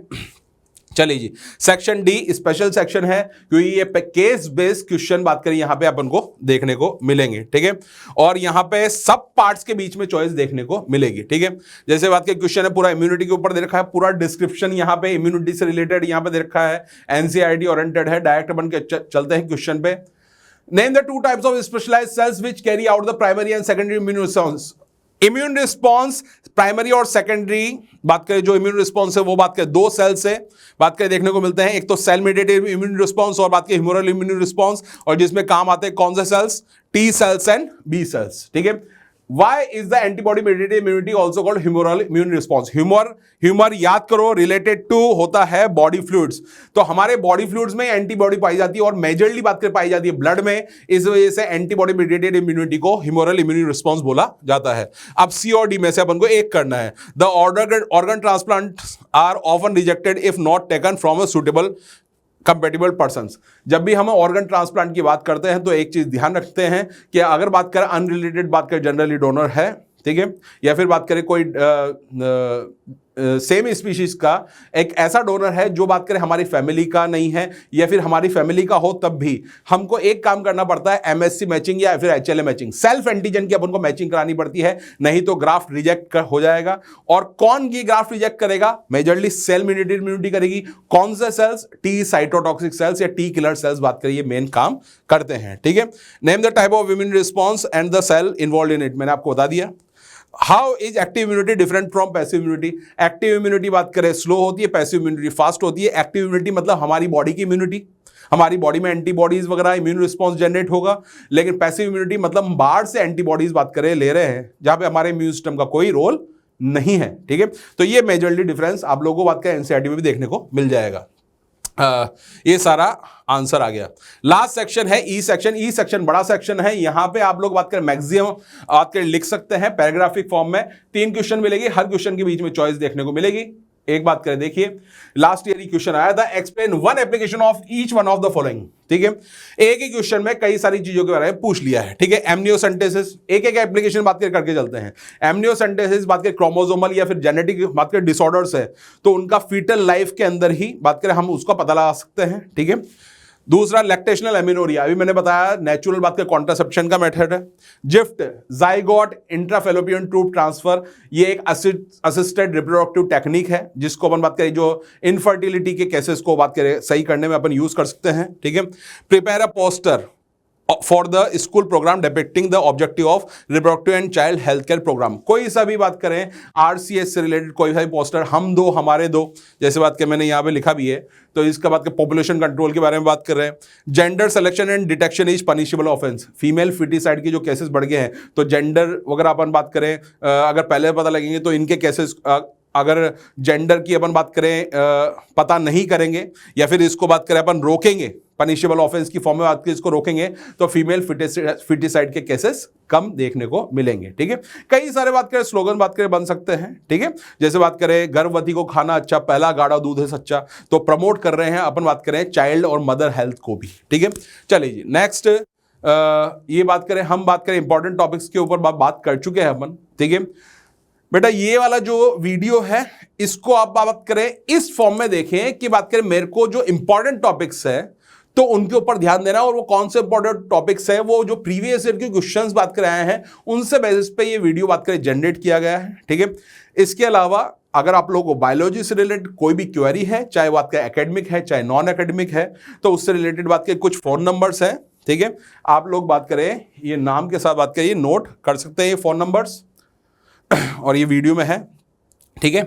चलिए जी, सेक्शन डी स्पेशल सेक्शन है क्योंकि ये केस बेस्ड क्वेश्चन बात करें यहां पे अपन को देखने को मिलेंगे, ठीक है। और यहां पे सब पार्ट्स के बीच में चॉइस देखने को मिलेगी, ठीक है। जैसे बात के क्वेश्चन है पूरा इम्यूनिटी के ऊपर दे रखा है, पूरा डिस्क्रिप्शन यहां पे इम्यूनिटी से रिलेटेड यहां पे दे रखा है, एनसीईआरटी ओरिएंटेड है। डायरेक्ट बन के चलते हैं क्वेश्चन पे। Name the two types of specialised cells which carry out the primary and secondary immune response. Immune response primary और सेकेंडरी बात करें, जो इम्यून रिस्पॉन्स है वो बात करें दो सेल से बात करें देखने को मिलते हैं, एक तो सेल मीडिएटेड इम्यून रिस्पॉन्स और बात करें ह्यूमरल इम्यून रिस्पॉन्स, और जिसमें काम आते हैं कौन से cells, T cells and B cells, ठीक है। Why is the antibody mediated immunity also called humoral immune response? Humour याद करो रिलेटेड टू होता है बॉडी फ्लूइड्स, तो हमारे बॉडी फ्लूइड्स में एंटीबॉडी पाई जाती है और मेजरली बात कर पाई जाती है ब्लड में, इस वजह से एंटीबॉडी मेडिएटेड इम्यूनिटी को ह्यूमरल इम्यून रिस्पॉन्स बोला जाता है। अब सी और डी में से अपन को एक करना है। The organ transplant are often rejected if not taken from a suitable compatible persons. जब भी हम ऑर्गन ट्रांसप्लांट की बात करते हैं तो एक चीज ध्यान रखते हैं कि अगर बात करें अनरिलेटेड बात करें जनरली डोनर है, ठीक है, या फिर बात करें कोई सेम स्पीशीज का एक ऐसा डोनर है जो बात करें हमारी फैमिली का नहीं है या फिर हमारी फैमिली का हो, तब भी हमको एक काम करना पड़ता है, एमएससी मैचिंग या फिर एचएलए मैचिंग, सेल्फ एंटीजन की अपन को मैचिंग करानी पड़ती है, नहीं तो ग्राफ्ट रिजेक्ट हो जाएगा। और कौन की ग्राफ्ट रिजेक्ट करेगा, मेजरली सेल मीडिएटेड इम्यूनिटी करेगी। कौन से सेल्स, टी साइटोटॉक्सिक सेल्स या टी किलर सेल्स बात करिए मेन काम करते हैं, ठीक है। Name the type of immune response and the cell involve in it, मैंने आपको बता दिया। How is active immunity different from passive immunity. Active immunity बात करें स्लो होती है, पैसिव इम्यूनिटी फास्ट होती है। एक्टिव इम्यूनिटी मतलब हमारी बॉडी की इम्यूनिटी, हमारी बॉडी में एंटीबॉडीज वगैरह इम्यून रिस्पॉन्स जनरेट होगा, लेकिन पैसिव इम्यूनिटी मतलब हम बाहर से एंटीबॉडीज बात करें ले रहे हैं जहां पे हमारे इम्यून सिस्टम का कोई रोल नहीं है, ठीक है। तो ये मेजरली डिफरेंस आप लोगों को बात करें एनसीईआरटी में भी देखने को मिल जाएगा। ये सारा आंसर आ गया। लास्ट सेक्शन है ई सेक्शन। ई सेक्शन बड़ा सेक्शन है, यहां पे आप लोग बात करें मैक्सिमम बात करें लिख सकते हैं पैराग्राफिक फॉर्म में। 3 क्वेश्चन मिलेगी, हर क्वेश्चन के बीच में चॉइस देखने को मिलेगी। एक बात करें, देखिए लास्ट ईयर ही क्वेश्चन आया था, explain one application of each one of the following, ठीक है। एक ही क्वेश्चन में कई सारी चीजों के बारे में पूछ लिया है, ठीक है। एमनियोसेंटेसिस, एक एक एप्लीकेशन बात करके चलते हैं। एमनियोसेंटेसिस बात करें क्रोमोसोमल या फिर जेनेटिक बात करें डिसऑर्डर्स है, तो उनका फीटल लाइफ के अंदर ही बात करें हम उसका पता लगा सकते हैं, ठीक है। दूसरा लैक्टेशनल एमिनोरिया, अभी मैंने बताया नेचुरल बात का कॉन्ट्रासेप्शन का मेथड है। Gift, zygote intrafallopian tube transfer, ये एक असिस्टेड रिप्रोडक्टिव टेक्निक है जिसको अपन बात करें जो इनफर्टिलिटी के केसेस को बात करें सही करने में अपन यूज कर सकते हैं, ठीक है। Prepare a poster for the school programme depicting the objective of reproductive and child health care programme. कोई सा भी बात करें आरसीएस से रिलेटेड कोई सा भी पोस्टर, हम दो हमारे दो, जैसे बात करें मैंने यहाँ पे लिखा भी है, तो इसका बात करें पॉपुलेशन कंट्रोल के बारे में बात कर रहे हैं। Gender selection and detection is punishable offence, female foeticide की जो केसेस बढ़ गए हैं, तो जेंडर वगैरह अपन बात करें अगर पहले पता लगेंगे तो इनके केसेस अगर जेंडर की अपन बात करें पता नहीं करेंगे या फिर इसको बात करें अपन रोकेंगे, पनिशेबल ऑफेंस की फॉर्म में बात करें इसको रोकेंगे, तो फीमेल फिटिसाइड के केसेस कम देखने को मिलेंगे, ठीक है। कई सारे बात करें स्लोगन बात करें बन सकते हैं, ठीक है। जैसे बात करें गर्भवती को खाना अच्छा, पहला गाढ़ा दूध है सच्चा, तो प्रमोट कर रहे हैं अपन बात करें चाइल्ड और मदर हेल्थ को भी, ठीक है। चलिए जी नेक्स्ट ये बात करें, हम बात करें इंपॉर्टेंट टॉपिक्स के ऊपर बात कर चुके हैं अपन, ठीक है। बेटा ये वाला जो वीडियो है इसको आप बात करें इस फॉर्म में देखें कि बात करें मेरे को जो इंपॉर्टेंट टॉपिक्स है तो उनके ऊपर ध्यान देना, और वो कौन से इंपॉर्टेंट टॉपिक्स है वो जो प्रीवियस ईयर के क्वेश्चंस बात कर आए हैं उनसे बेसिस पे ये वीडियो बात करें जनरेट किया गया है, ठीक है। इसके अलावा अगर आप लोगों को बायोलॉजी से रिलेटेड कोई भी क्वेरी है, चाहे बात करें एकेडमिक है चाहे नॉन एकेडमिक है, तो उससे रिलेटेड बात करें कुछ फोन नंबर्स हैं, ठीक है। आप लोग बात करें ये नाम के साथ बात करिए, नोट कर सकते हैं ये फोन नंबर्स और ये वीडियो में है, ठीक है।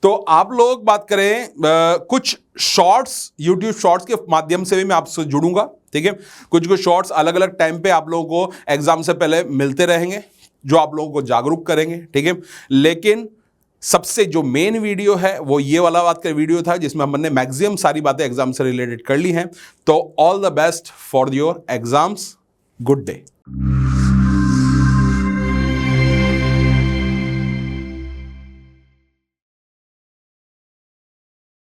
तो आप लोग बात करें कुछ शॉर्ट्स, यूट्यूब शॉर्ट्स के माध्यम से भी मैं आपसे जुड़ूंगा, ठीक है। कुछ शॉर्ट्स अलग अलग टाइम पे आप लोगों को एग्जाम से पहले मिलते रहेंगे जो आप लोगों को जागरूक करेंगे, ठीक है। लेकिन सबसे जो मेन वीडियो है वो ये वाला बात का वीडियो था जिसमें हमने मैक्सिमम सारी बातें एग्जाम से रिलेटेड कर ली हैं। तो all the best for your exams, good day.